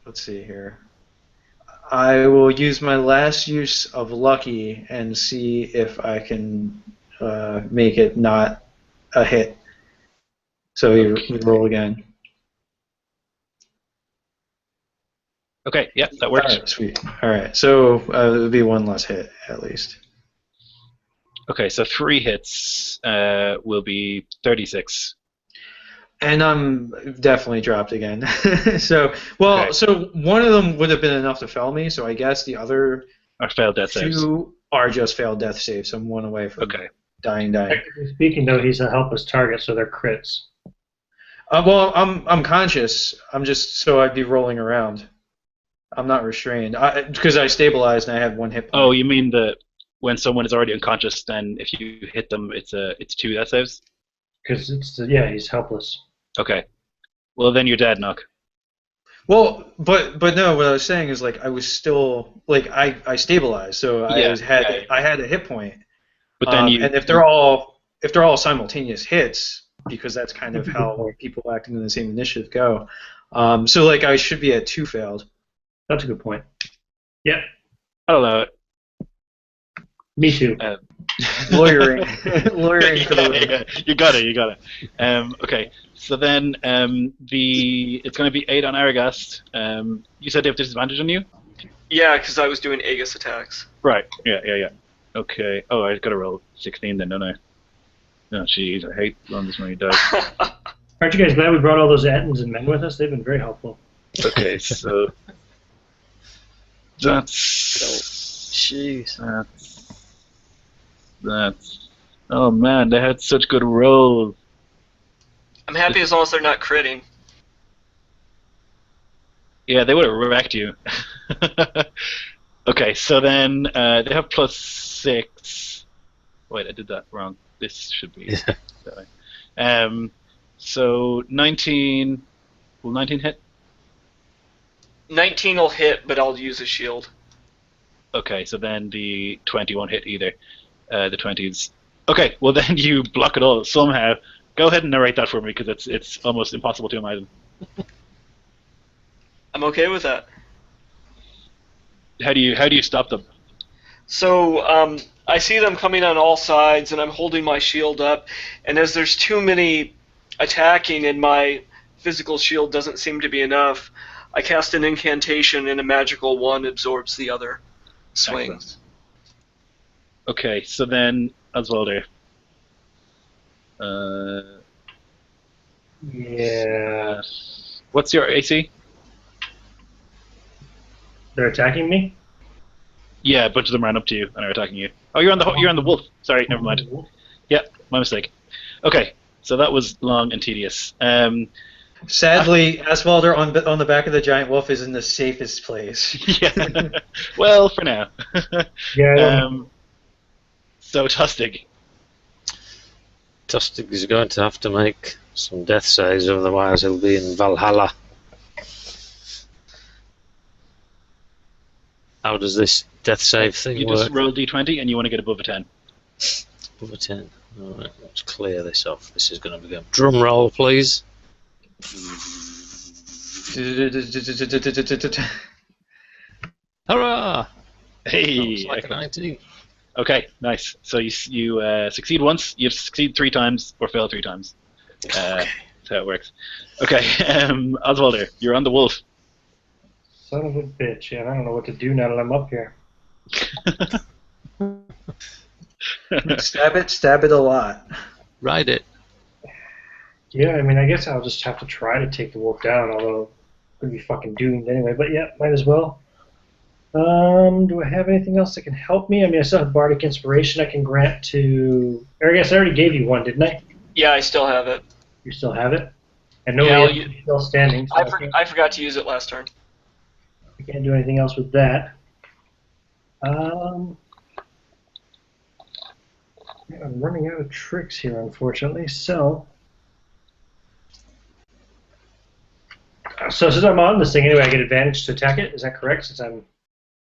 let's see here. I will use my last use of lucky and see if I can make it not a hit. So we roll again. Okay, yeah, that works. All right, sweet. All right, so it would be 1 less hit at least. Okay, so 3 hits will be 36. And I'm definitely dropped again. So one of them would have been enough to fell me, so I guess the other Or failed death saves. 2 are just failed death saves. So I'm 1 away from dying. Technically speaking, though, he's a helpless target, so they're crits. Well, I'm conscious. I'm just so I'd be rolling around. I'm not restrained because I stabilized and I have 1 hit point. Oh, you mean when someone is already unconscious, then if you hit them, it's 2 death saves? Because he's helpless. Okay. Well, then you're dead, Nock. Well, but no. What I was saying is like I was still like I stabilized, so I had a hit point. But then and if they're all simultaneous hits, because that's kind of how people acting in the same initiative go. So like I should be at 2 failed. That's a good point. Yep. I don't know. Me too. Lawyering for the win. Yeah, you got it. Okay, so then it's going to be 8 on Aragast. You said they have disadvantage on you? Yeah, because I was doing Aegis attacks. Right, yeah. Okay, oh, I got to roll 16 then, don't I? Oh, jeez, I hate rolling this many dice. Aren't you guys glad we brought all those Ettins and men with us? They've been very helpful. Okay, so... That's... Jeez. That's... Oh man, they had such good rolls. I'm happy as long as they're not critting. Yeah, they would have wrecked you. Okay, so then they have plus 6. Wait, I did that wrong. This should be that way. So 19. Will 19 hit? 19 will hit, but I'll use a shield. Okay, so then the 20 won't hit either. The 20s. Okay, well then you block it all somehow. Go ahead and narrate that for me because it's almost impossible to imagine. I'm okay with that. How do you stop them? So I see them coming on all sides, and I'm holding my shield up. And as there's too many attacking and my physical shield doesn't seem to be enough, I cast an incantation and a magical one absorbs the other swing. Excellent. Okay, so then Oswalder. Yeah. What's your AC? They're attacking me? Yeah, a bunch of them ran up to you and are attacking you. Oh, you're on the wolf. Sorry, never mind. Yeah, my mistake. Okay, so that was long and tedious. Sadly, Aswalder on the back of the giant wolf is in the safest place. Yeah. Well, for now. Yeah, I don't So Tostig. Tostig is going to have to make some death saves, otherwise he'll be in Valhalla. How does this death save thing You work? just roll d20 and you want to get above a 10. Above a 10. Alright, let's clear this off. This is going to be good. Drum roll, please. Hurrah! Hey, It's like a excellent. 19. Okay, nice. So you succeed once, you have to succeed 3 times, or fail 3 times. That's how it works. Okay, Oswalder, you're on the wolf. Son of a bitch, yeah, I don't know what to do now that I'm up here. Stab it a lot. Ride it. Yeah, I mean, I guess I'll just have to try to take the wolf down, although I'm going to be fucking doomed anyway, but yeah, might as well. Do I have anything else that can help me? I mean, I still have Bardic Inspiration I can grant to... Or I guess I already gave you one, didn't I? Yeah, I still have it. You still have it? And Yeah, nobody else is still standing, so I forgot to use it last turn. I can't do anything else with that. I'm running out of tricks here, unfortunately, so... So since I'm on this thing anyway, I get advantage to attack it, is that correct, since I'm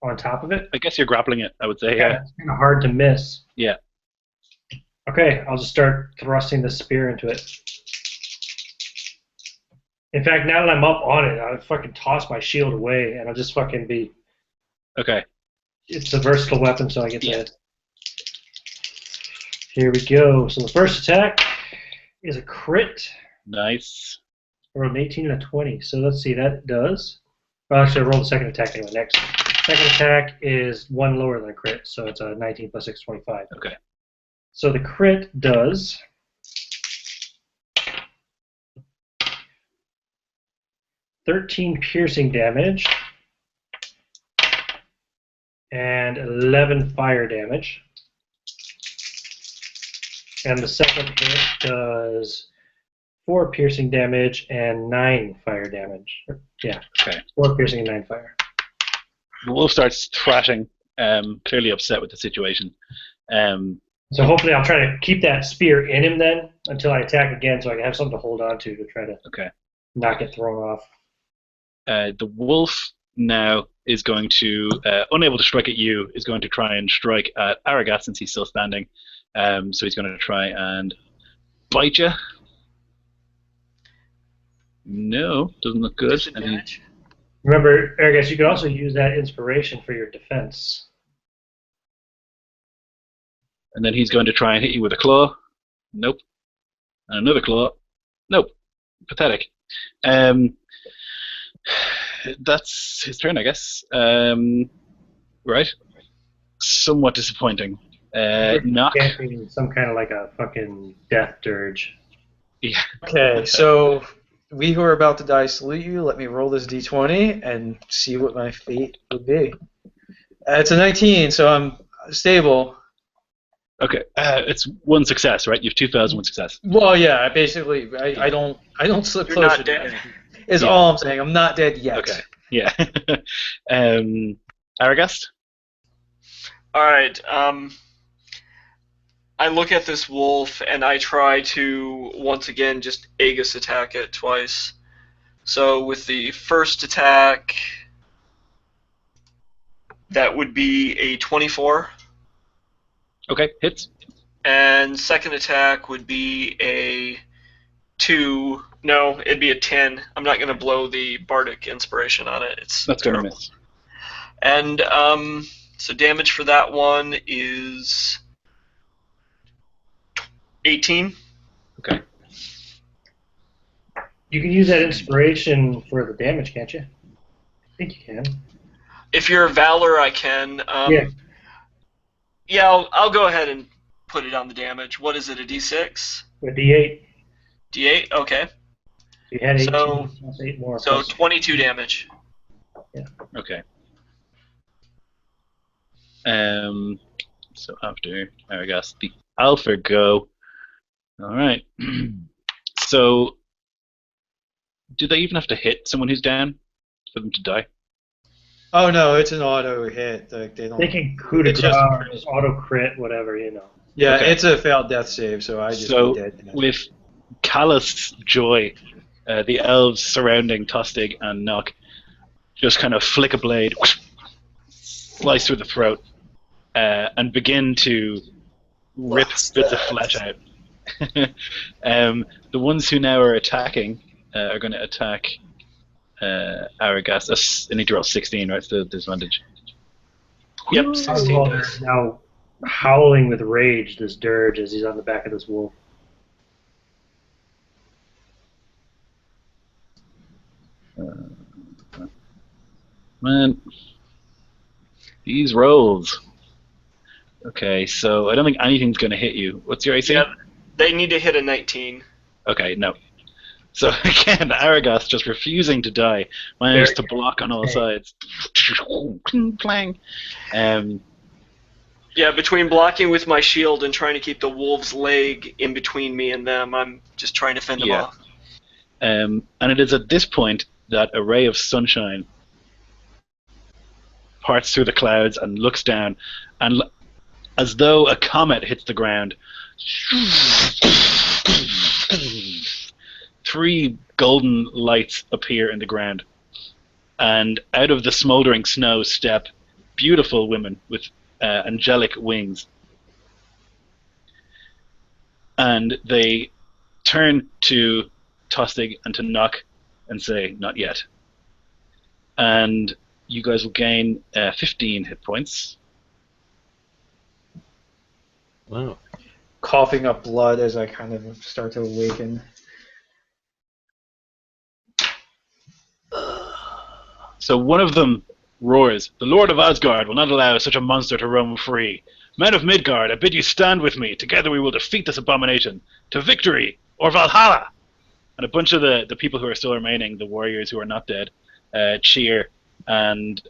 on top of it? I guess you're grappling it, I would say, yeah. It's kind of hard to miss. Yeah. Okay, I'll just start thrusting the spear into it. In fact, now that I'm up on it, I'll fucking toss my shield away, and I'll just fucking be... Okay. It's a versatile weapon, so I get Yeah. to... Here we go. So the first attack is a crit, Nice. or an 18 and a 20. So let's see, that does... Well, actually, I rolled the second attack anyway, next. Second attack is one lower than a crit, so it's a 19 plus 6, 25. Okay. So the crit does 13 piercing damage and 11 fire damage. And the second hit does 4 piercing damage and 9 fire damage. Yeah, Okay. 4 piercing and 9 fire. The wolf starts thrashing, clearly upset with the situation. So hopefully I'll try to keep that spear in him then until I attack again, so I can have something to hold on to try to Okay. not get thrown off. The wolf now is going to, unable to strike at you, is going to try and strike at Aragat since he's still standing. So he's going to try and bite you. No, doesn't look good. And he, Disadvantage. Remember, Ergus, you could also use that inspiration for your defense. and then he's going to try and hit you with a claw. Nope. And another claw. Nope. Pathetic. That's his turn, I guess. Right. Somewhat disappointing. Knock. Camping some kind of like a fucking death dirge. Yeah. Okay, so we who are about to die salute you. Let me roll this d20 and see what my fate would be. It's a 19, so I'm stable. Okay. It's one success, right? You have 2 fails and 1 success. Well, yeah, basically, I don't slip You're closer. not dead. Is Yeah. all I'm saying. I'm not dead yet. Okay. Yeah. Aragast? All right. I look at this wolf and I try to once again just Aegis attack it twice. So with the first attack, that would be a 24, Okay, hits. and second attack would be a 2. No, it'd be a 10. I'm not gonna blow the bardic inspiration on it. It's That's going to terrible. miss. And so damage for that one is 18. Okay. You can use that inspiration for the damage, can't you? I think you can. If you're a Valor, I can. Yeah. Yeah, I'll go ahead and put it on the damage. What is it, a D6? A D8. D8? Okay. You had 18 So, plus 8 more. so Plus, 22 damage. Okay. So after Aragast, the Alpha go. All right. So, do they even have to hit someone who's down for them to die? Oh no, it's an auto hit. Like they don't. they can coup de It's grace, just or just auto crit, whatever, you know. yeah, Okay. it's a failed death save, so I just So, be dead. with callous joy, the elves surrounding Tostig and Nock just kind of flick a blade, slice through the throat, and begin to rip bits of flesh out. The ones who now are attacking are going to attack Aragast. I need to roll 16, right? So disadvantage. Yep, 16 Oswald dice. is now howling with rage, this dirge, as he's on the back of this wolf. Man, these rolls. Okay, so I don't think anything's going to hit you. What's your AC? Yeah, they need to hit a 19. Okay, no. So again, Aragast just refusing to die, managed to block on all sides. Plang. Yeah, between blocking with my shield and trying to keep the wolf's leg in between me and them, I'm just trying to fend them Yeah. off. And it is at this point that a ray of sunshine parts through the clouds and looks down, and as though a comet hits the ground, 3 golden lights appear in the ground, and out of the smoldering snow step beautiful women with angelic wings, and they turn to Tostig and to Nock and say, "Not yet." And you guys will gain 15 hit points. Wow. Coughing up blood as I kind of start to awaken. So one of them roars, "The Lord of Asgard will not allow such a monster to roam free. Men of Midgard, I bid you stand with me. Together we will defeat this abomination. To victory, or Valhalla!" And a bunch of the people who are still remaining, the warriors who are not dead, cheer, and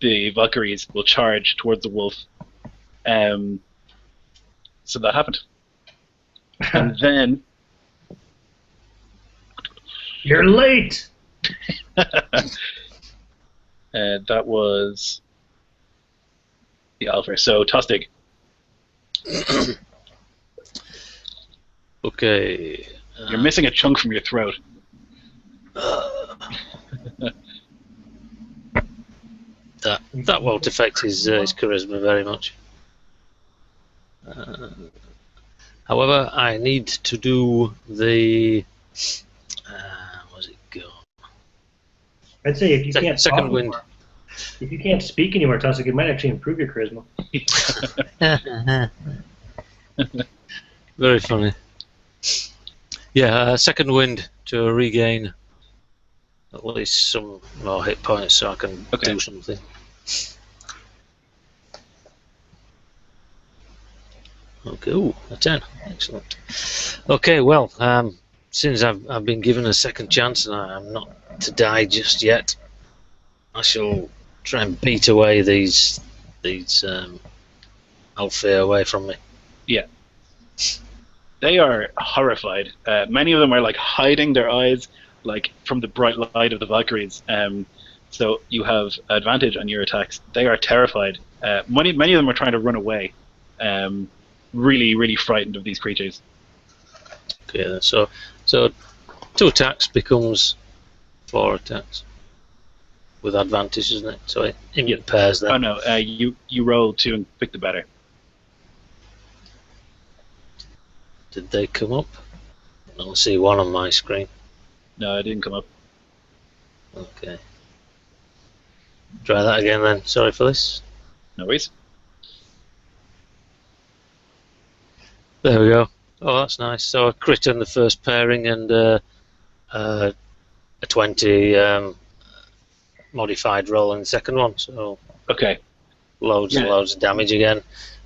the Valkyries will charge towards the wolf. So that happened. And then... You're late! that was the Alpha. So, Tostig. Okay. You're missing a chunk from your throat. That won't affect his charisma very much. However, I need to do the. Where's it go? I'd say if you can't Second talk wind. anymore, if you can't speak anymore, Tussaud, it might actually improve your charisma. Very funny. Yeah, second wind to regain at least some more hit points so I can do something. Okay, ooh, a 10. Excellent. Okay, well, since I've been given a second chance and I'm not to die just yet, I shall try and beat away these Alfea away from me. Yeah. They are horrified. Many of them are like hiding their eyes, like from the bright light of the Valkyries. So you have advantage on your attacks. They are terrified. Many of them are trying to run away. Really, really frightened of these creatures. Okay, then. So 2 attacks becomes 4 attacks with advantage, isn't it? So it pairs then. Oh no, you roll 2 and pick the better. Did they come up? I don't see one on my screen. No, it didn't come up. Okay. Try that again then. Sorry for this. No worries. There we go. Oh, that's nice. So a crit in the first pairing and a 20 modified roll in the second one. So Okay. loads and Yeah. loads of damage again.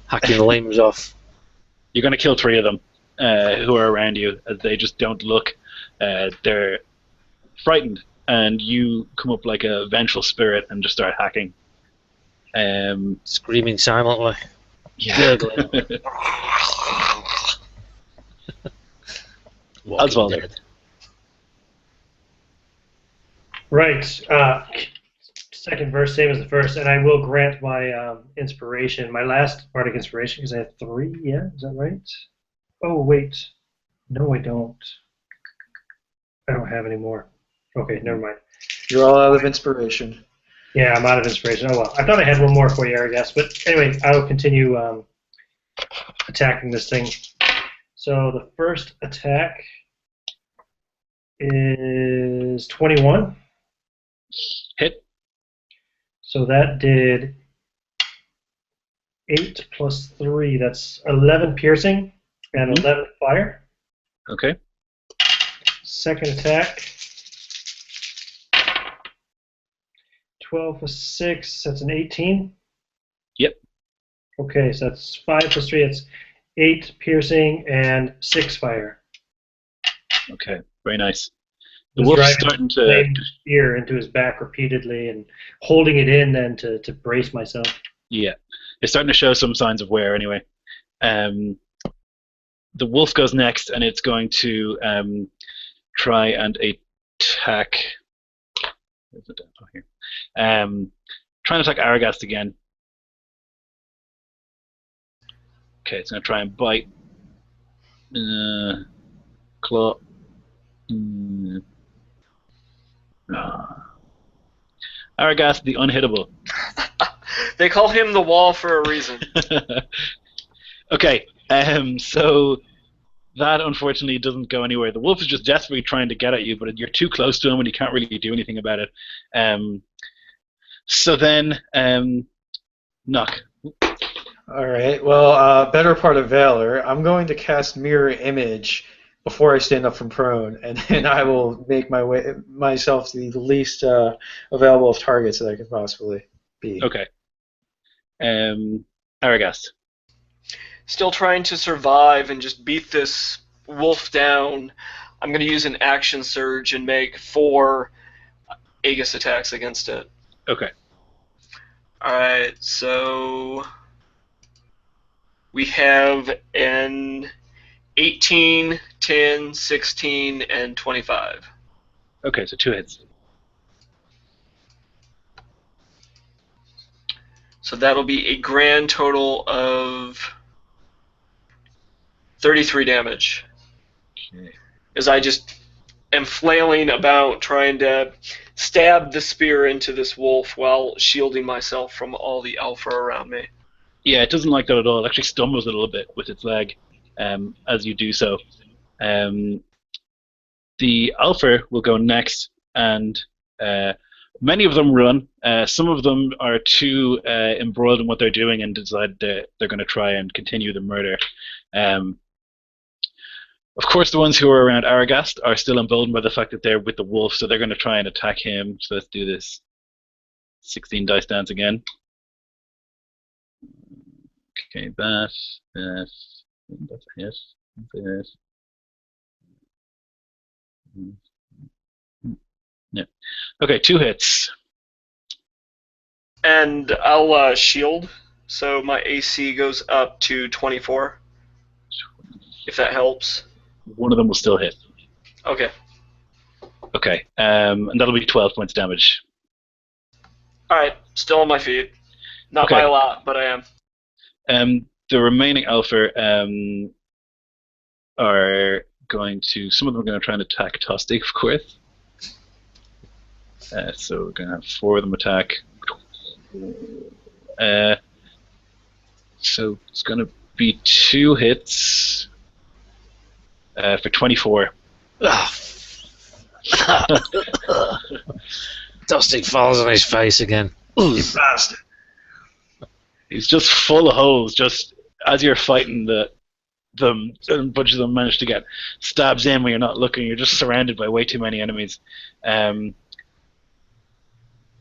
Hacking limbs off. You're going to kill 3 of them who are around you as they just don't look. They're frightened, and you come up like a vengeful spirit and just start hacking. Screaming silently. Yeah. Gurgling. Oswalder. Dead. Right. Second verse, same as the first, and I will grant my inspiration, my last bardic inspiration, because I have 3. Yeah, is that right? Oh wait, no, I don't. I don't have any more. Okay, never mind. You're all out of inspiration. Yeah, I'm out of inspiration. Oh well, I thought I had one more for you, I guess. But anyway, I will continue attacking this thing. So the first attack is 21. Hit. So that did 8 plus 3. That's 11 piercing and 11 fire. Okay. Second attack. 12 plus 6. That's an 18. Yep. Okay, so that's 5 plus 3. That's 8 piercing and 6 fire. Okay. Very nice. The Was wolf's driving starting the to. flame spear into his back repeatedly and holding it in then to brace myself. Yeah. It's starting to show some signs of wear anyway. The wolf goes next, and it's going to try and attack. Where's it? Oh, here. Trying to attack Aragast again. Okay, it's going to try and bite. Claw. Aragast, the unhittable. They call him the wall for a reason. Okay, so that unfortunately doesn't go anywhere. The wolf is just desperately trying to get at you, but you're too close to him and you can't really do anything about it. So then, knock. All right. Well, better part of Valor. I'm going to cast Mirror Image before I stand up from prone, and then I will make myself the least available of targets that I could possibly be. Okay. Aragast. Still trying to survive and just beat this wolf down. I'm going to use an action surge and make 4 Aegis attacks against it. Okay. Alright, so we have an 18, 10, 16, and 25. Okay, so 2 hits. So that'll be a grand total of 33 damage. Okay. As I just am flailing about trying to stab the spear into this wolf while shielding myself from all the alpha around me. Yeah, it doesn't like that at all. It actually stumbles a little bit with its leg as you do so. The alpha will go next, and many of them run. Some of them are too embroiled in what they're doing and decide they're going to try and continue the murder. Of course, the ones who are around Aragast are still emboldened by the fact that they're with the wolf, so they're going to try and attack him. So let's do this 16 dice dance again. Okay, that's a hit. That's a hit. Yeah. Okay, 2 hits. And I'll shield, so my AC goes up to 24, if that helps. One of them will still hit. Okay. Okay, and that'll be 12 points damage. Alright, still on my feet. Not Okay. by a lot, but I am. The remaining alpha are going to. Some of them are going to try and attack Tostig, of course. So we're going to have 4 of them attack. So it's going to be 2 hits for 24. Tostig falls on his face again. You bastard. He's just full of holes. Just as you're fighting the them, and a bunch of them manage to get stabs in when you're not looking. You're just surrounded by way too many enemies. And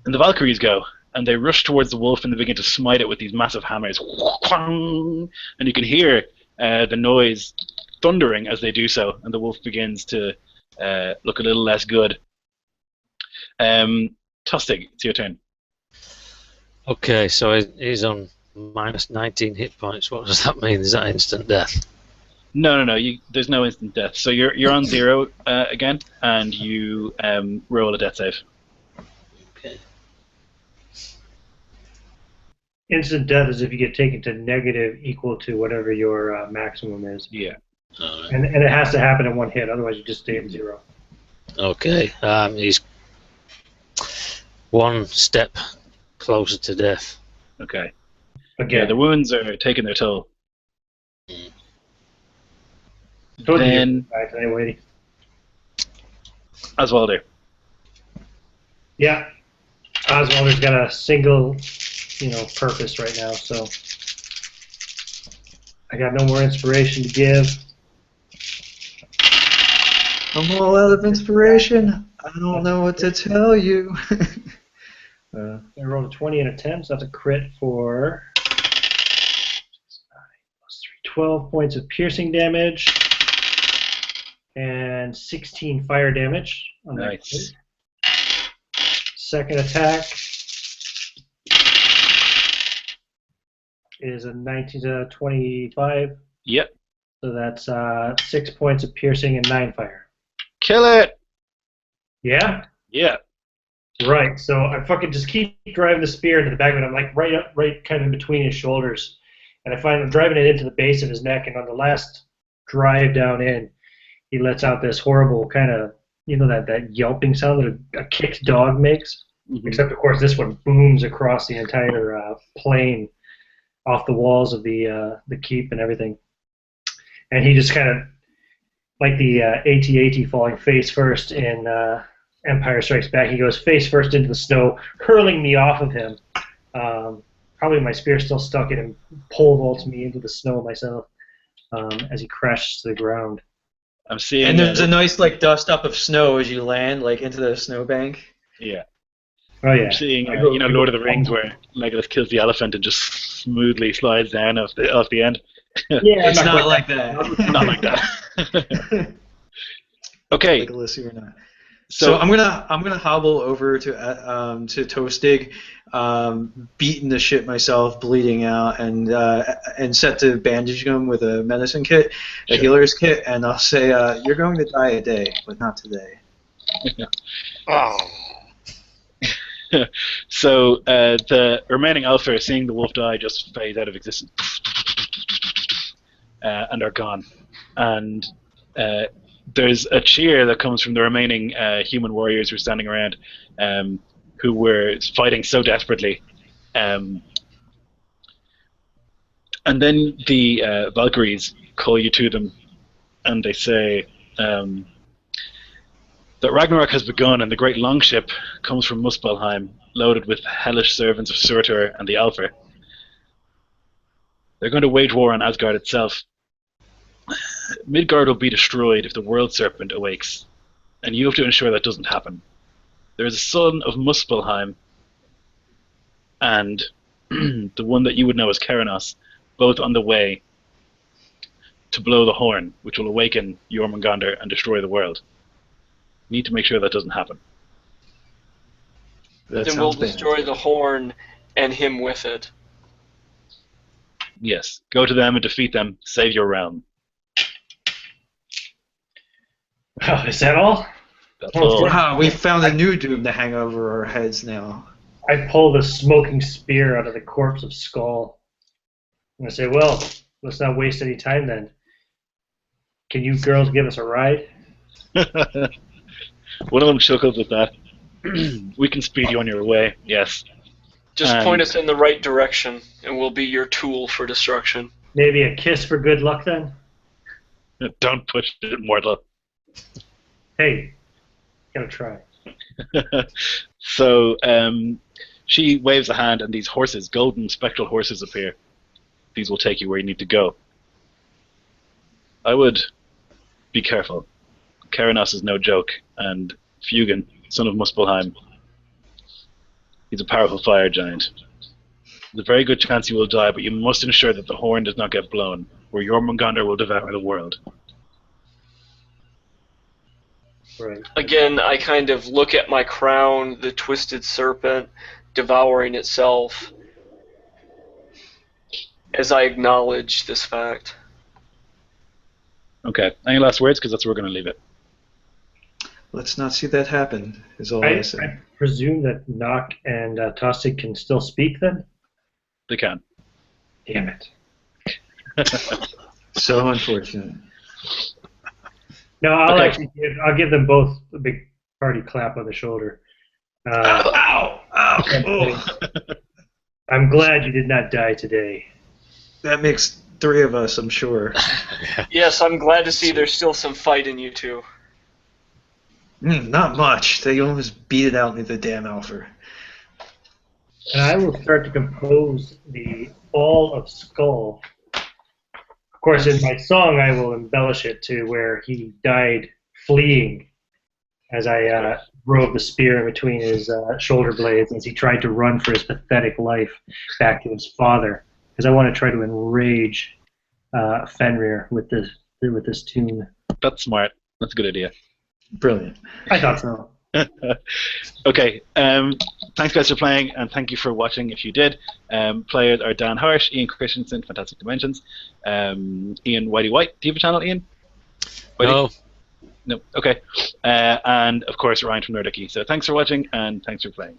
the Valkyries go, and they rush towards the wolf and they begin to smite it with these massive hammers. And you can hear the noise thundering as they do so, and the wolf begins to look a little less good. Tostig, it's your turn. Okay, so he's on minus 19 hit points. What does that mean? Is that instant death? No. There's no instant death. So you're on 0 again, and you roll a death save. Okay. Instant death is if you get taken to negative equal to whatever your maximum is. Yeah. All right. And it has to happen in one hit, otherwise you just stay at 0. Okay. He's one step closer to death. Okay. Again, Yeah, the wounds are taking their toll. told you Then back anyway. Oswalder. Yeah, Oswalder's got a single, purpose right now, so I got no more inspiration to give. I'm all out of inspiration. I don't know what to tell you. I rolled a 20 and a 10, so that's a crit for 12 points of piercing damage and 16 fire damage. On that Nice. crit. Second attack is a 19 to 25, Yep. so that's 6 points of piercing and 9 fire. Kill it! Yeah? Yeah. Right, so I fucking just keep driving the spear into the back of it. I'm like right kind of in between his shoulders. And I find I'm driving it into the base of his neck, and on the last drive down in, he lets out this horrible kind of, that yelping sound that a kicked dog makes. Mhm. Except, of course, this one booms across the entire plane off the walls of the keep and everything. And he just kind of, like the AT-AT falling face first in Empire Strikes Back, he goes face first into the snow, hurling me off of him. Probably my spear still stuck in him, pole vaults me into the snow myself as he crashes to the ground. I'm seeing. And there's a nice dust up of snow as you land into the snowbank. Yeah. Oh yeah. I'm seeing, Lord of the Rings, where Legolas kills the elephant and just smoothly slides down off the end. Yeah, It's not like that. Not like that. Okay. Legolas, you're not. So So I'm gonna hobble over to Tostig, beating the shit myself, bleeding out, and set to bandage him with a medicine kit, a healer's kit, and I'll say, "You're going to die a day, but not today." Oh. So the remaining Alpha, seeing the wolf die, just fade out of existence, and are gone. And there's a cheer that comes from the remaining human warriors who are standing around, who were fighting so desperately. And then the Valkyries call you to them, and they say that Ragnarok has begun, and the great longship comes from Muspelheim, loaded with hellish servants of Surtur and the Alfr. They're going to wage war on Asgard itself. Midgard will be destroyed if the World Serpent awakes, and you have to ensure that doesn't happen. There is a son of Muspelheim, and the one that you would know as Cerunnos, both on the way to blow the horn, which will awaken Jormungandr and destroy the world. You need to make sure that doesn't happen. That Then we'll sounds bad. destroy the horn and him with it. Yes, go to them and defeat them. Save your realm. Oh, is that all? That's Oh, all. Wow, we found a new doom to hang over our heads now. I pull the smoking spear out of the corpse of Skull. And I say, well, let's not waste any time then. Can you girls give us a ride? One of them chuckles at that. We can speed you on your way. Yes. Just And- point us in the right direction, and we'll be your tool for destruction. Maybe a kiss for good luck then? Don't push it, mortal. Hey, gotta try. So she waves a hand, and these horses, golden spectral horses, appear. These will take you where you need to go. I would be careful. Cerunnos is no joke, and Fugan, son of Muspelheim, he's a powerful fire giant. There's a very good chance you will die, but you must ensure that the horn does not get blown, or Jormungandr will devour the world. Right. Again, I kind of look at my crown, the twisted serpent devouring itself, as I acknowledge this fact. Okay, any last words? Because that's where we're going to leave it. Let's not see that happen, is all I say. I presume that Nock and Tostig can still speak then? They can. Damn it. So unfortunate. No, Okay. I'll give them both a big party clap on the shoulder. Ow! Oh. I'm glad you did not die today. That makes 3 of us, I'm sure. Yes, I'm glad to see there's still some fight in you two. Not much. They almost beat it out me, the damn Alpher. And I will start to compose the Fall of Skull. Of course, in my song, I will embellish it to where he died fleeing as I drove the spear in between his shoulder blades as he tried to run for his pathetic life back to his father. Because I want to try to enrage Fenrir with this tune. That's smart. That's a good idea. Brilliant. I thought so. Okay, thanks guys for playing, and thank you for watching if you did. Players are Dan Harsh, Ian Christensen, Fantastic Dimensions, Ian Whitey White. Do you have a channel, Ian? Whitey? No. No, okay. And of course Ryan from Nerdicky. So thanks for watching, and thanks for playing.